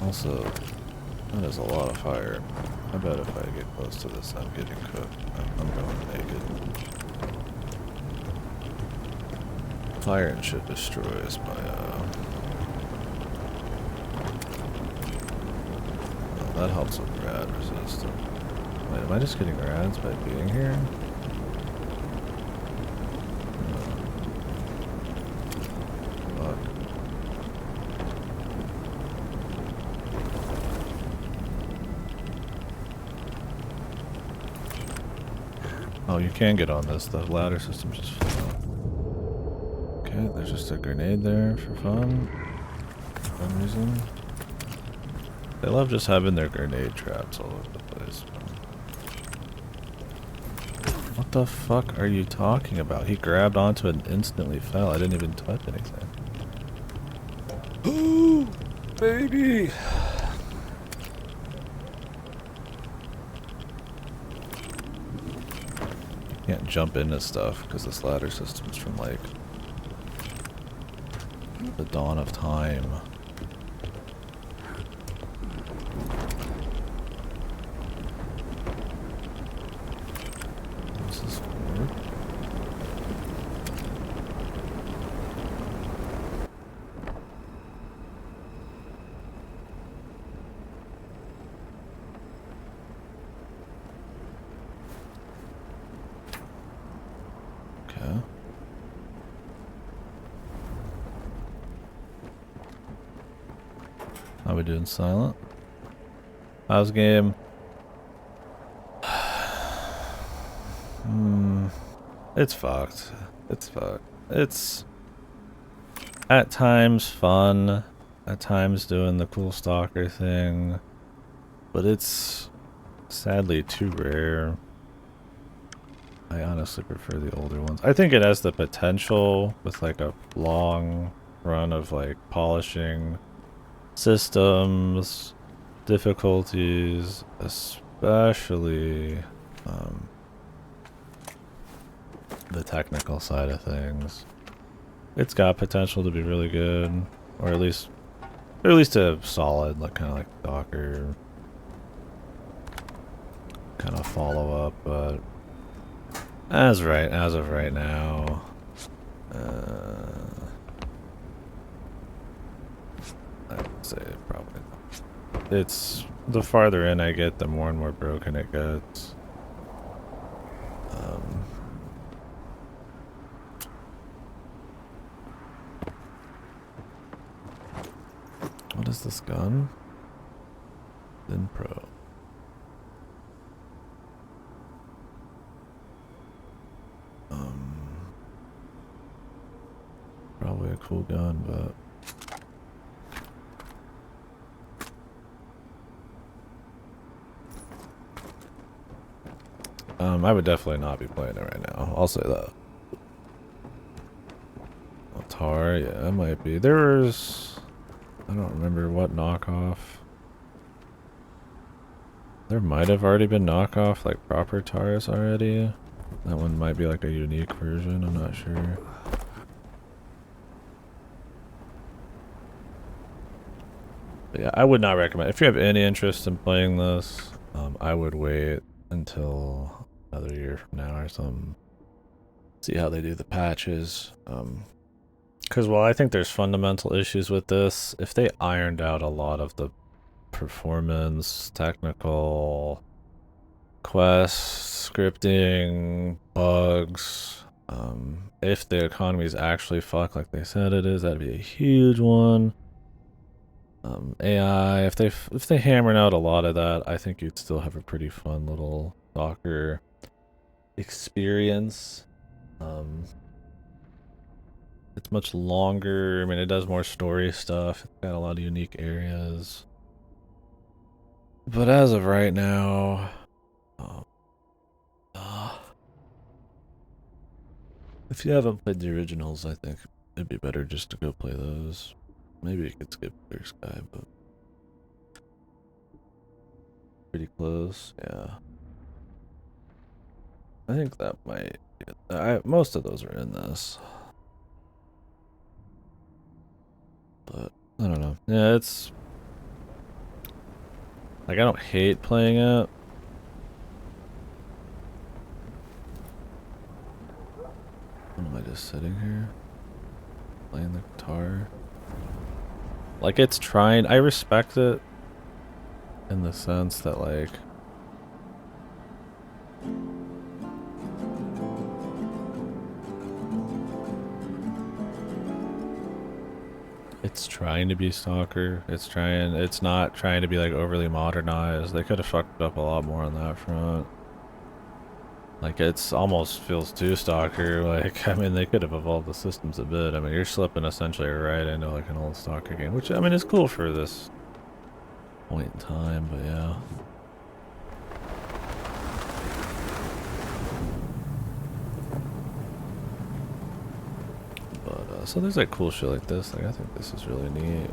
Also, that is a lot of fire. I bet if I get close to this, I'm getting cooked. I'm going naked. Fire and shit destroys my, oh, that helps with rad resistance. Wait, am I just getting rads by being here? Fuck. Oh, you can get on this. The ladder system's just fun. Okay, there's just a grenade there for fun. For some reason. They love just having their grenade traps all over the place. What the fuck are you talking about? He grabbed onto it and instantly fell. I didn't even touch anything. Ooh, baby! Can't jump into stuff because this ladder system's from like the dawn of time. What's this for? Okay. How we doing, silent? How's game? It's fucked. It's fucked. It's at times fun, at times doing the cool stalker thing, but it's sadly too rare. I honestly prefer the older ones. I think it has the potential with like a long run of like polishing systems, difficulties, especially the technical side of things. It's got potential to be really good, or at least a solid, like kind of like Stalker kind of follow up, but as of right now, I would say probably not. It's the farther in I get, the more and more broken it gets. What is this gun? Thin Pro. Probably a cool gun, but I would definitely not be playing it right now. I'll say that. Tar, yeah, it might be. There's, I don't remember what knockoff. There might have already been knockoff, like proper Tars already. That one might be like a unique version, I'm not sure. But yeah, I would not recommend. If you have any interest in playing this, I would wait until another year from now or something. See how they do the patches. Because while I think there's fundamental issues with this, if they ironed out a lot of the performance, technical, quests, scripting, bugs, if the economy is actually fucked like they said it is, that'd be a huge one. AI, if they hammered out a lot of that, I think you'd still have a pretty fun little Stalker experience. It's much longer. I mean, it does more story stuff. It's got a lot of unique areas. But as of right now, if you haven't played the originals, I think It'd be better just to go play those. Maybe you could skip Clear Sky, but pretty close. Yeah. I think that might. Most of those are in this, but I don't know. Yeah, it's like I don't hate playing it. What am I just sitting here playing the guitar? Like it's trying. I respect it in the sense that like. It's trying to be Stalker. It's not trying to be like overly modernized. They could have fucked up a lot more on that front. Like it's almost feels too Stalker. Like, I mean, they could have evolved the systems a bit. I mean, you're slipping essentially right into like an old Stalker game, which I mean is cool for this point in time, but yeah. So there's like cool shit like this. Like I think this is really neat.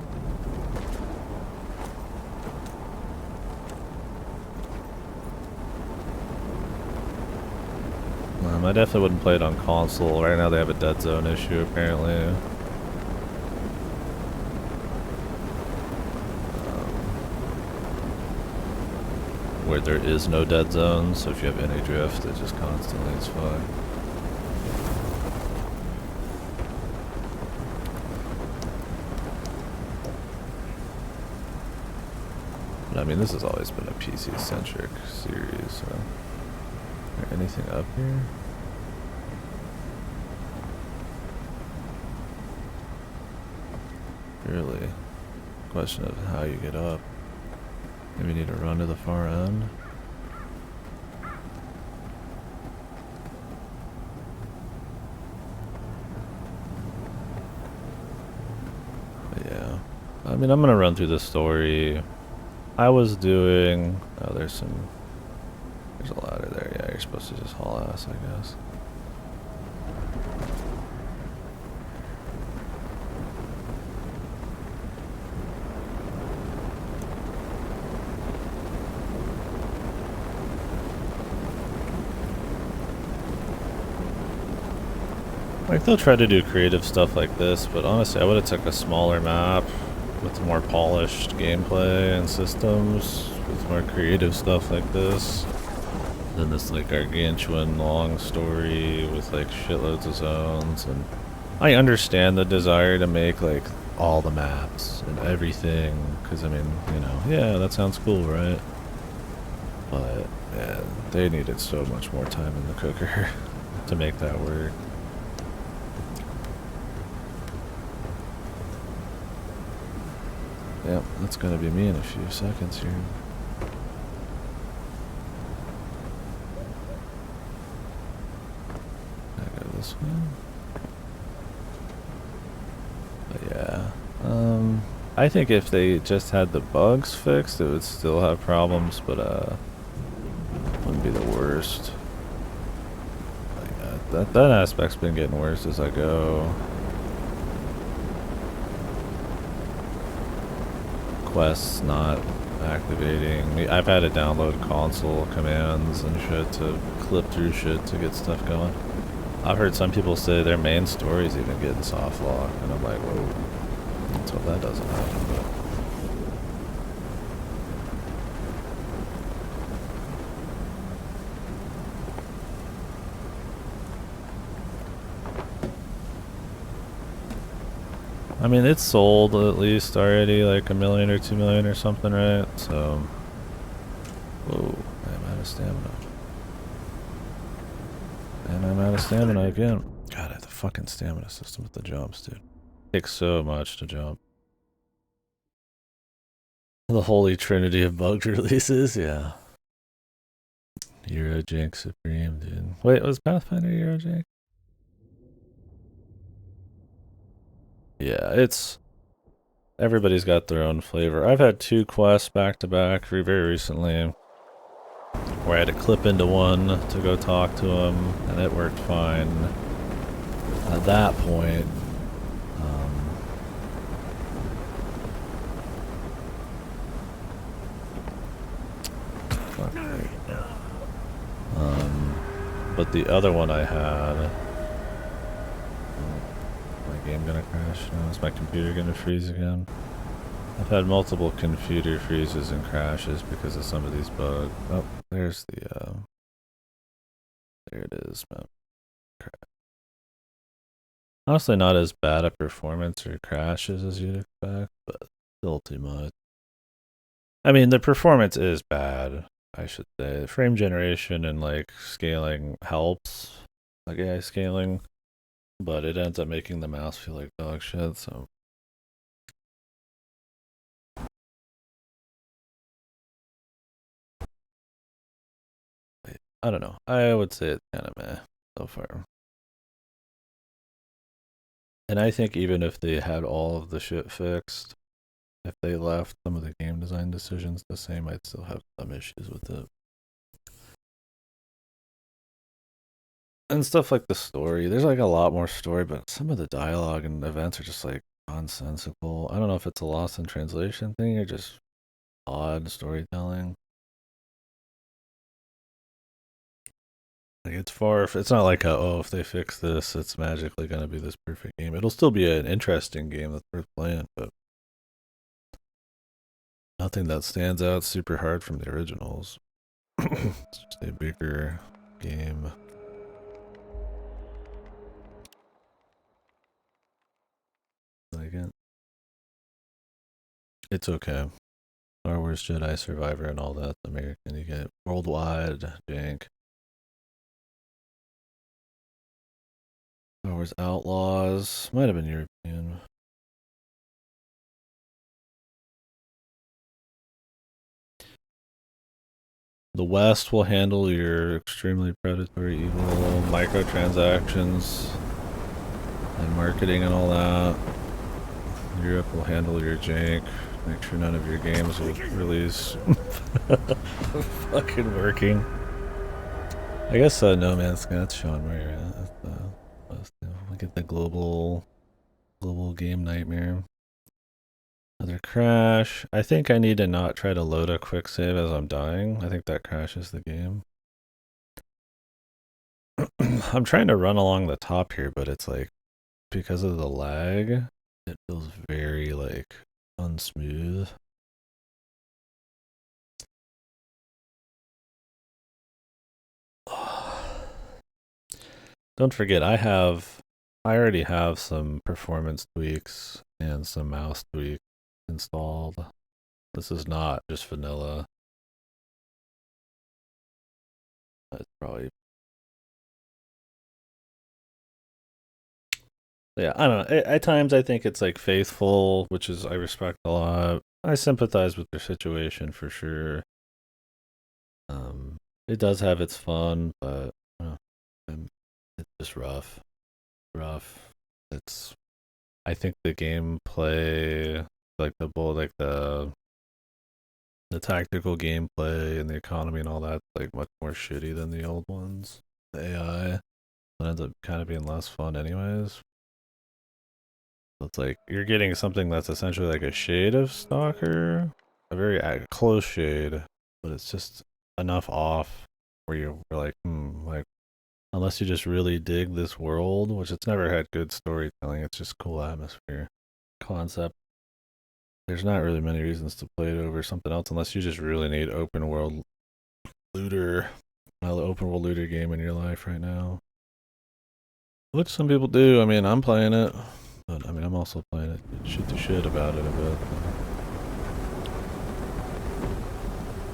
I definitely wouldn't play it on console. Right now they have a dead zone issue apparently. Where there is no dead zone, so if you have any drift, it just constantly is fine. I mean, this has always been a PC-centric series, so... Is there anything up here? Really? Question of how you get up. Maybe you need to run to the far end? But yeah. I mean, I'm gonna run through the story. I was doing... Oh, there's a ladder there. Yeah, you're supposed to just haul ass, I guess. Like, they'll try to do creative stuff like this, but honestly, I would have took a smaller map with more polished gameplay and systems, with more creative stuff like this, than this like gargantuan long story with like shitloads of zones. And I understand the desire to make like all the maps and everything, because I mean, you know, yeah, that sounds cool, right? But yeah, they needed so much more time in the cooker to make that work. Yep, that's gonna be me in a few seconds here. I go this way. But yeah, I think if they just had the bugs fixed, it would still have problems, but wouldn't be the worst. But, that aspect's been getting worse as I go. Quests not activating. I've had to download console commands and shit to clip through shit to get stuff going. I've heard some people say their main story's even getting soft lock, and I'm like, whoa. Let's hope that doesn't happen, but... I mean, it's sold at least already, like 1 million or 2 million or something, right? So, whoa, I'm out of stamina. And I'm out of stamina again. God, I have the fucking stamina system with the jumps, dude. Takes so much to jump. The holy trinity of bugged releases, yeah. Eurojank Supreme, dude. Wait, was Pathfinder Eurojank? Yeah, it's... Everybody's got their own flavor. I've had 2 quests back to back very recently where I had to clip into one to go talk to him, and it worked fine. At that point, But the other one I had... My game gonna crash now? Is my computer gonna freeze again? I've had multiple computer freezes and crashes because of some of these bugs. Oh, there's the, there it is, man. Crap. Honestly, not as bad a performance or crashes as you'd expect, but still too much. I mean, the performance is bad, I should say. The frame generation and, like, scaling helps, like AI scaling, but it ends up making the mouse feel like dog shit, so... I don't know. I would say it's kind of meh so far. And I think even if they had all of the shit fixed, if they left some of the game design decisions the same, I'd still have some issues with it. And stuff like the story. There's like a lot more story, but some of the dialogue and events are just like nonsensical. I don't know if it's a lost in translation thing or just odd storytelling. Like it's not like if they fix this, it's magically gonna be this perfect game. It'll still be an interesting game that's worth playing, but nothing that stands out super hard from the originals. It's just a bigger game. Like it. It's okay. Star Wars Jedi Survivor and all that's American. You get worldwide jank. Star Wars Outlaws might have been European. The West will handle your extremely predatory, evil microtransactions and marketing and all that. Europe will handle your jank. Make sure none of your games will release. Fucking working. I guess No Man's Sky, that's showing where you're at. Look at the global game nightmare. Another crash. I think I need to not try to load a quick save as I'm dying. I think that crashes the game. I'm trying to run along the top here, but it's like, because of the lag, it feels very like unsmooth. Don't forget, I already have some performance tweaks and some mouse tweaks installed. This is not just vanilla. That's probably... Yeah, I don't know. At times I think it's like faithful, which is I respect a lot. I sympathize with their situation for sure. It does have its fun, but it's just rough. I think the gameplay, like the tactical gameplay and the economy and all that, like much more shitty than the old ones. The AI, it ends up kind of being less fun anyways. So it's like you're getting something that's essentially like a shade of Stalker, a very close shade, but it's just enough off where you're like, like, unless you just really dig this world, which it's never had good storytelling, it's just cool atmosphere, concept. There's not really many reasons to play it over something else unless you just really need open world looter, open world looter game in your life right now. Which some people do. I mean, I'm playing it, but I mean, I'm also playing it shoot the shit about it a bit.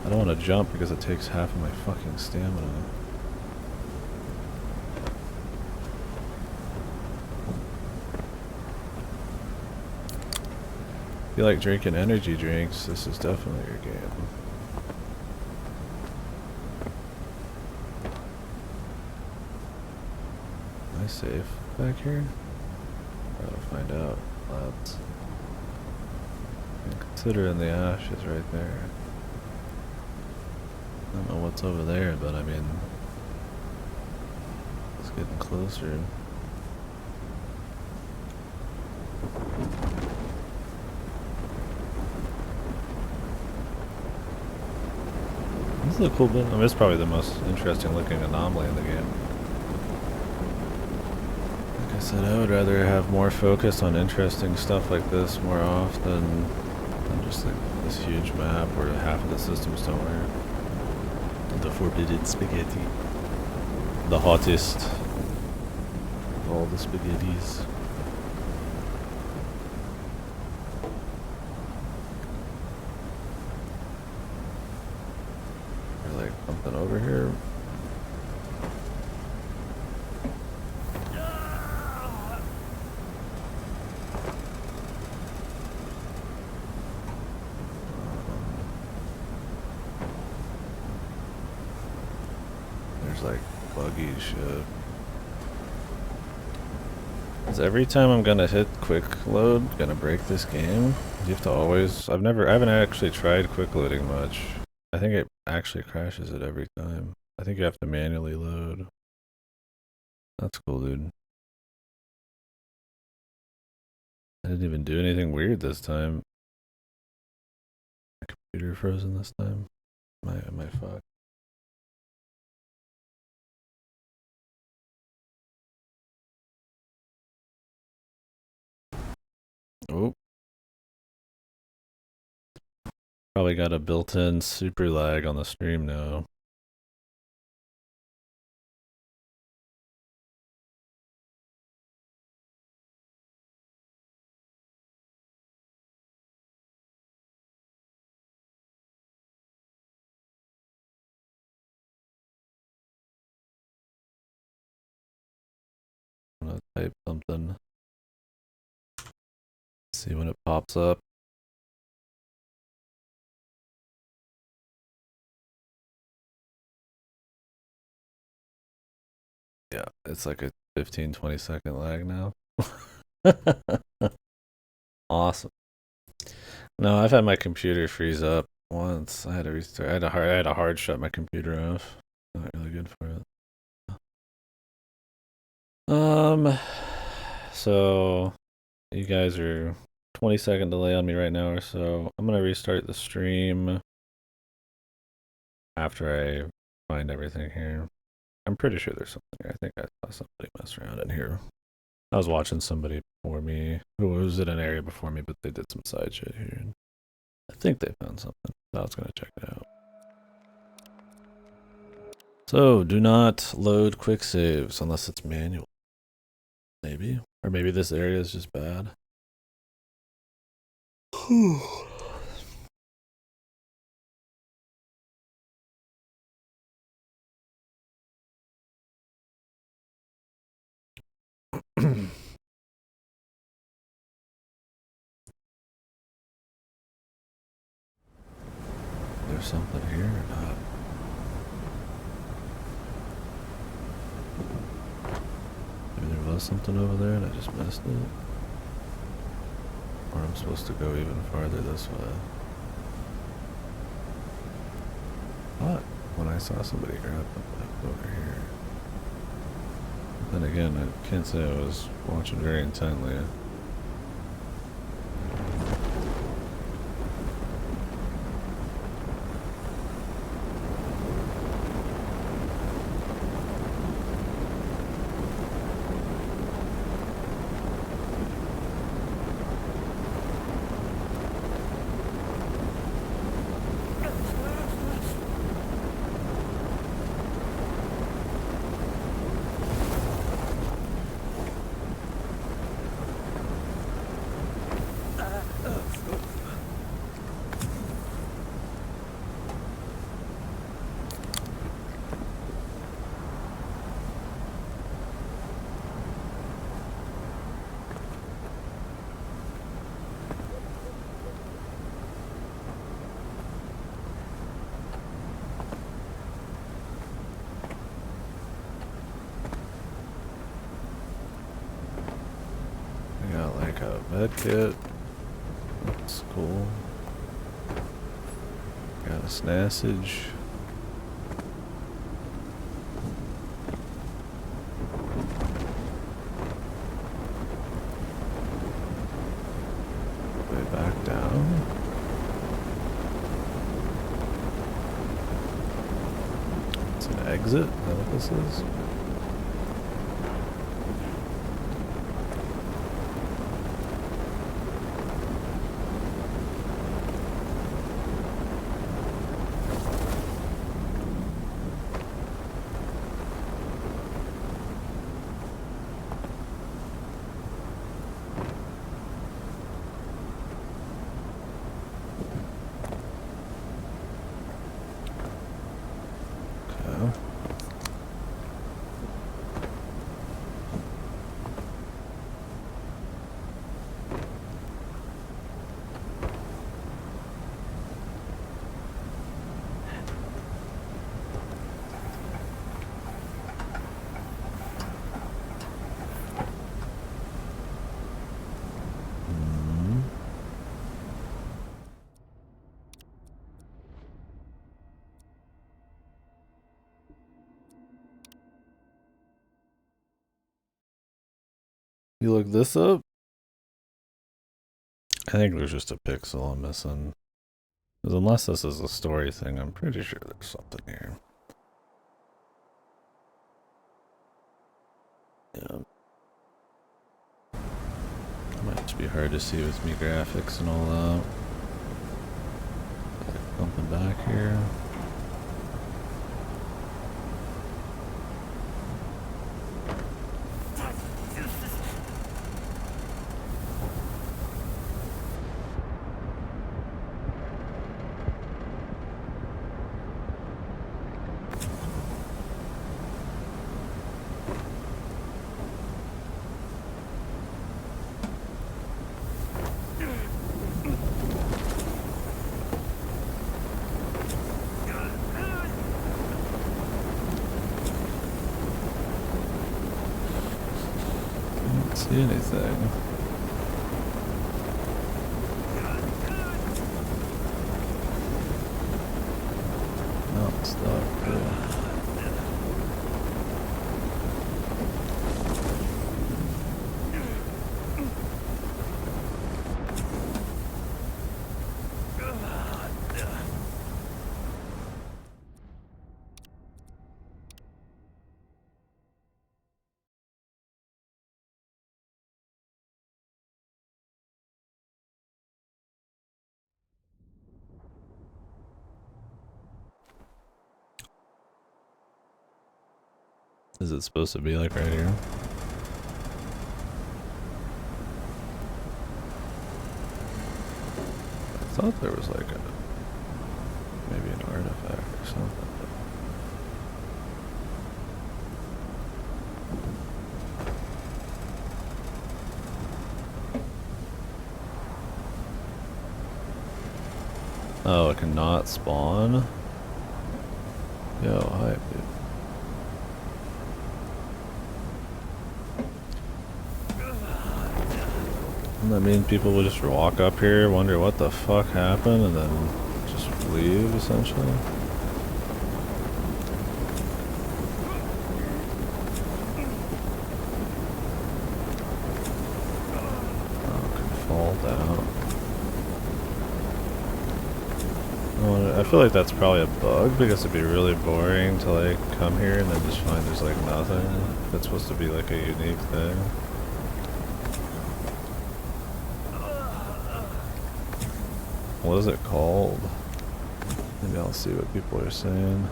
I don't want to jump because it takes half of my fucking stamina. If you like drinking energy drinks, this is definitely your game. Am I safe back here? Gotta find out, lads. Considering the ash is right there. I don't know what's over there, but I mean, it's getting closer. This is a cool bit. I mean, it's probably the most interesting looking anomaly in the game. said, I would rather have more focus on interesting stuff like this more often than just like this huge map where half of the systems don't work. The forbidden spaghetti. The hottest of all the spaghettis. There's like something over here. There's like buggy shit. Is every time I'm gonna hit quick load gonna break this game? You have to always. I haven't actually tried quick loading much. I think it actually crashes it every time. I think you have to manually load. That's cool, dude. I didn't even do anything weird this time. My computer frozen this time. Am I fucked? Oh. Probably got a built-in super lag on the stream now. I'm gonna type something. See when it pops up. Yeah, it's like a 15-20 second lag now. Awesome. No, I've had my computer freeze up once. I had to restart. I had a hard shut my computer off. Not really good for it. So you guys are 20-second delay on me right now or so. I'm gonna restart the stream after I find everything here. I'm pretty sure there's something here. I think I saw somebody mess around in here. I was watching somebody before me who was in an area before me, but they did some side shit here. And I think they found something. I was gonna check it out. So do not load quick saves unless it's manual. Maybe. Or maybe this area is just bad. There's something here or not? Maybe there was something over there and I just missed it. Or I'm supposed to go even farther this way. What? When I saw somebody grab up over here. Then again, I can't say I was watching very intently. Med kit. That's cool. Got a snassage. Way back down. It's an exit. Is that what this is? You look this up? I think there's just a pixel I'm missing. Because unless this is a story thing, I'm pretty sure there's something here. Yeah. It might just be hard to see with me graphics and all that. Like bumping back here. See anything? No, it's not good. Is it supposed to be like right here? I thought there was like maybe an artifact or something. Oh, it cannot spawn? Yo, hype, dude. That means people will just walk up here, wonder what the fuck happened, and then just leave, essentially. Oh, it can fall down. Oh, I feel like that's probably a bug, because it'd be really boring to like come here and then just find there's like nothing. That's supposed to be like a unique thing. What is it called? Maybe I'll see what people are saying.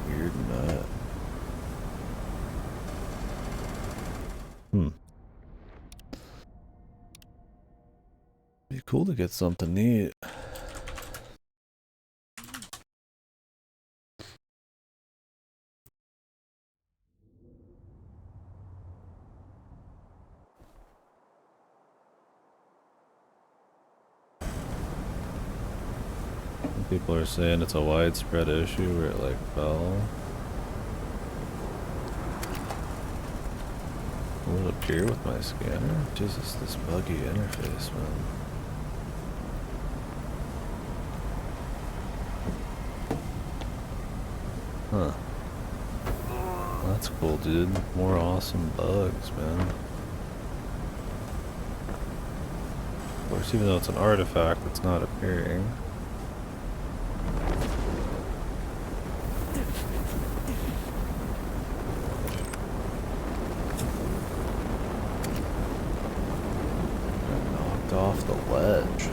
Weird nut. Be cool to get something neat. People are saying it's a widespread issue where it like fell. Will it appear with my scanner? Jesus, this buggy interface, man. Huh. That's cool, dude. More awesome bugs, man. Of course, even though it's an artifact, it's not appearing. Got knocked off the ledge.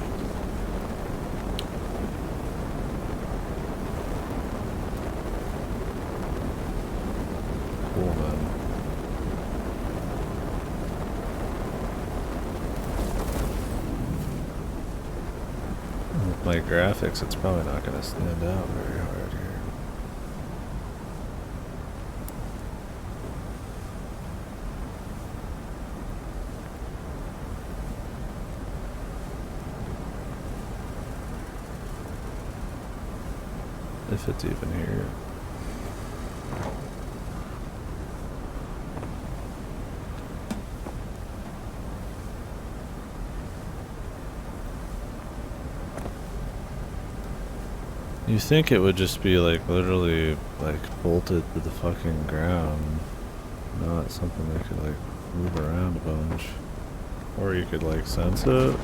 Cool, man. With my graphics, it's probably not going to stand out very hard here. If it's even here. You think it would just be like literally like bolted to the fucking ground, not something that could like move around a bunch, or you could like sense it.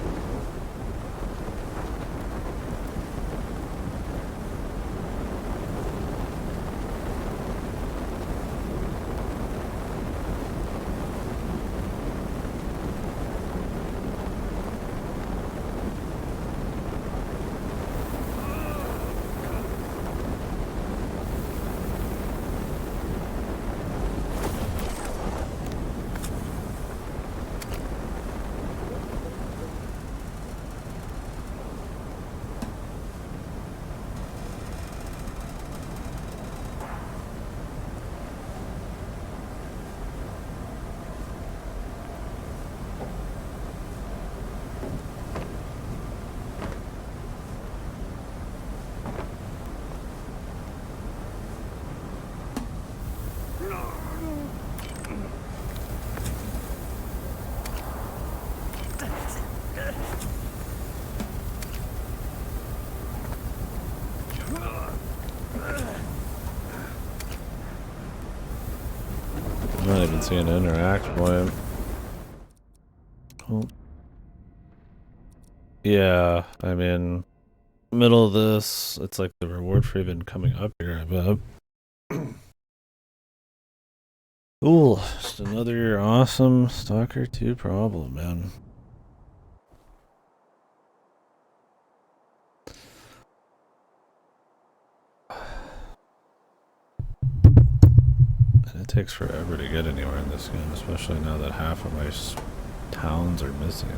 I'm not even seeing an interact point. Oh. Yeah, I mean, middle of this, it's like the reward for even coming up here, I bet. Ooh, just another awesome Stalker 2 problem, man. And it takes forever to get anywhere in this game, especially now that half of my towns are missing.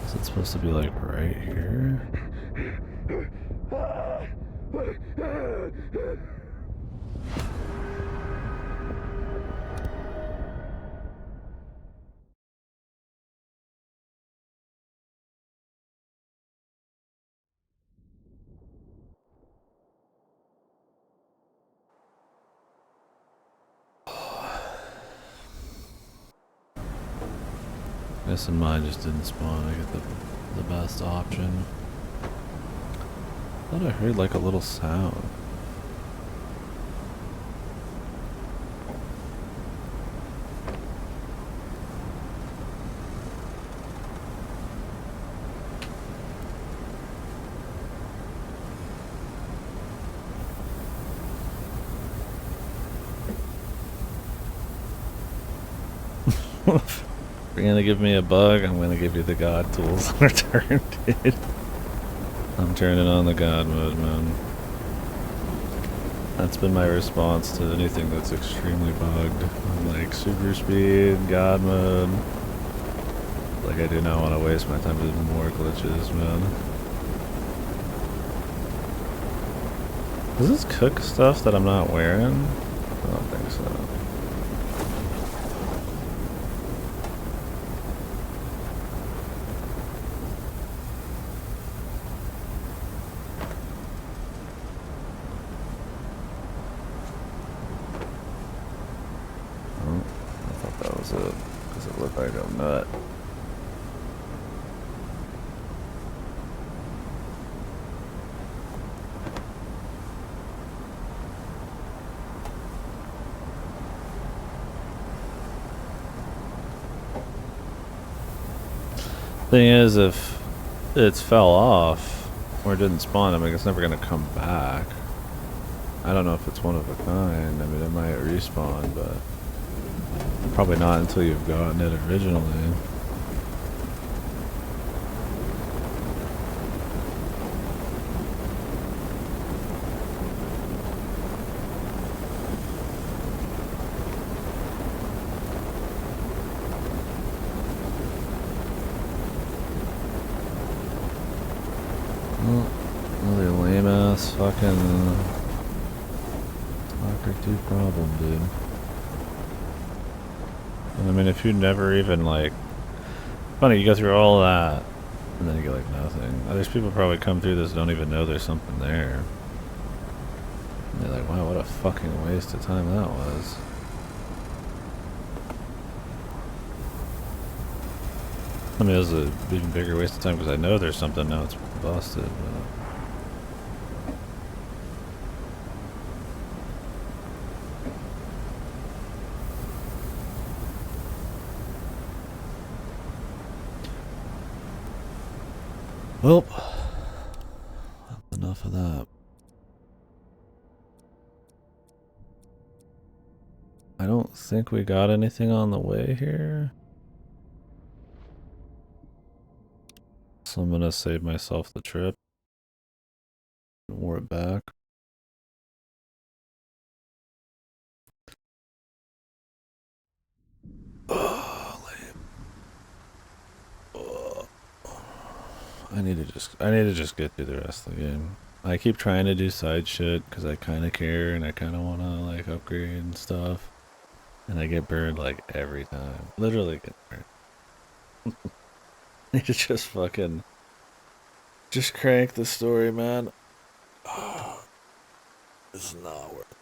Is it supposed to be like right here? I guess in mine just didn't spawn. I get the best option. I thought I heard like a little sound. If you're gonna give me a bug, I'm gonna give you the god tools in return, dude. I'm turning on the god mode, man. That's been my response to anything that's extremely bugged. I'm like super speed, god mode. Like I do not want to waste my time with more glitches, man. Does this cook stuff that I'm not wearing? I don't think so. Does it look like a nut? Thing is, if it fell off or didn't spawn, I mean, it's never gonna come back. I don't know if it's one of a kind. I mean, it might respawn, but probably not until you've gotten it originally. Well, another lame ass fucking Stalker 2 problem, dude. I mean, if you never even, like... Funny, you go through all that, and then you get, like, nothing. There's people probably come through this don't even know there's something there. And they're like, wow, what a fucking waste of time that was. I mean, it was an even bigger waste of time because I know there's something now it's busted. But... Well, that's enough of that. I don't think we got anything on the way here. So I'm gonna save myself the trip. War it back. Oh, I need to just get through the rest of the game. I keep trying to do side shit because I kind of care and I kind of want to like upgrade and stuff. And I get burned like every time. Literally get burned. I need to just fucking just crank the story, man. Oh, it's not worth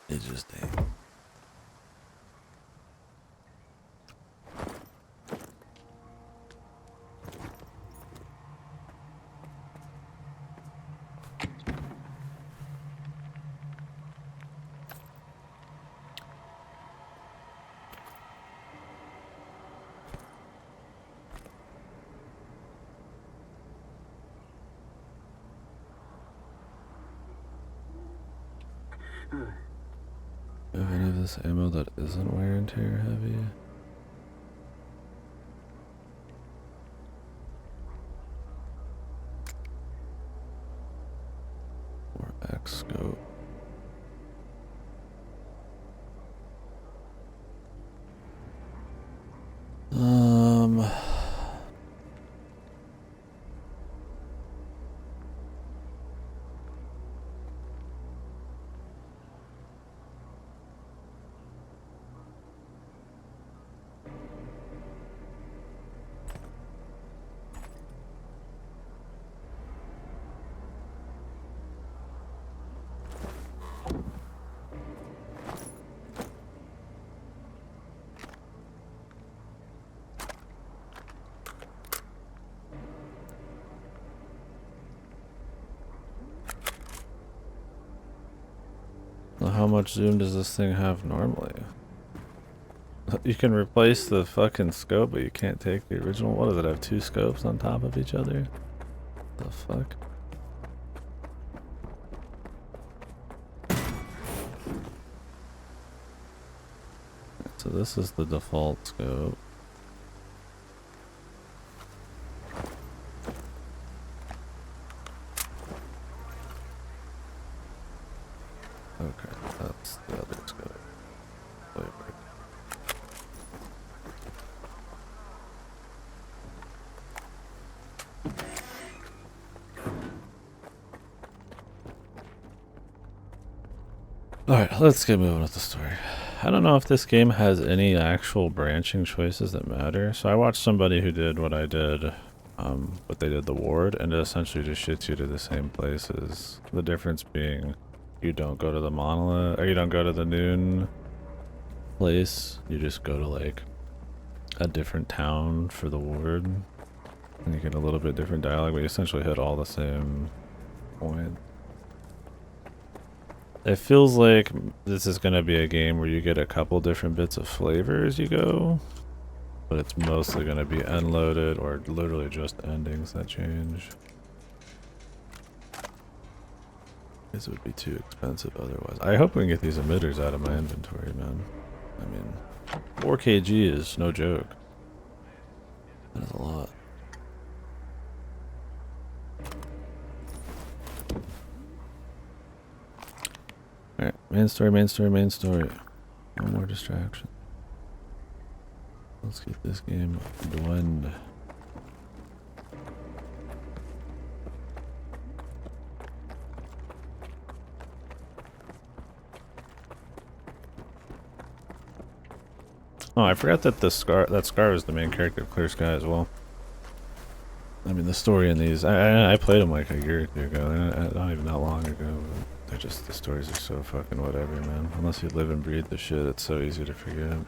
it. It just ain't. Do you have any of this ammo that isn't wear and tear heavy? Or X scope? How much zoom does this thing have normally? You can replace the fucking scope, but you can't take the original. What does it have? 2 scopes on top of each other? The fuck? So this is the default scope. Okay, that's the other scope. Flavor. Alright, let's get moving with the story. I don't know if this game has any actual branching choices that matter. So I watched somebody who did what I did, but they did the ward, and it essentially just shits you to the same places. The difference being you don't go to the monolith, or you don't go to the noon place. You just go to like a different town for the ward. And you get a little bit different dialogue, but you essentially hit all the same point. It feels like this is going to be a game where you get a couple different bits of flavor as you go, but it's mostly going to be unloaded or literally just endings that change. This would be too expensive otherwise. I hope we can get these emitters out of my inventory, man. I mean, 4 kg is no joke. That is a lot. Alright, main story, main story, main story. No more distraction. Let's get this game going. Oh, I forgot that that Scar is the main character of Clear Sky as well. I mean, the story in these, I played them like a year or two ago. Not even that long ago. The stories are so fucking whatever, man. Unless you live and breathe the shit, it's so easy to forget.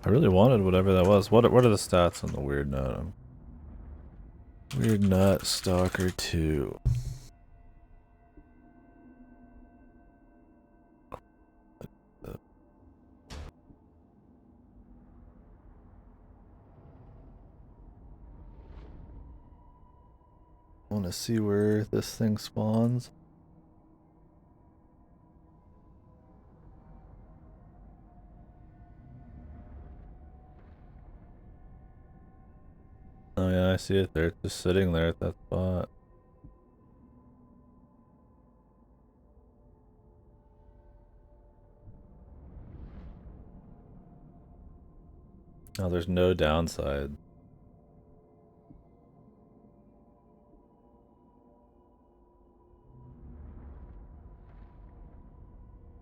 I really wanted whatever that was. What are the stats on the weird nut? Weird nut Stalker 2. I want to see where this thing spawns. Oh yeah, I see it there. It's just sitting there at that spot. Oh, there's no downside.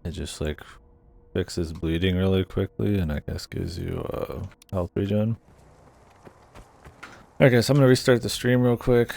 It just like fixes bleeding really quickly and I guess gives you health regen. Okay, so I'm gonna restart the stream real quick.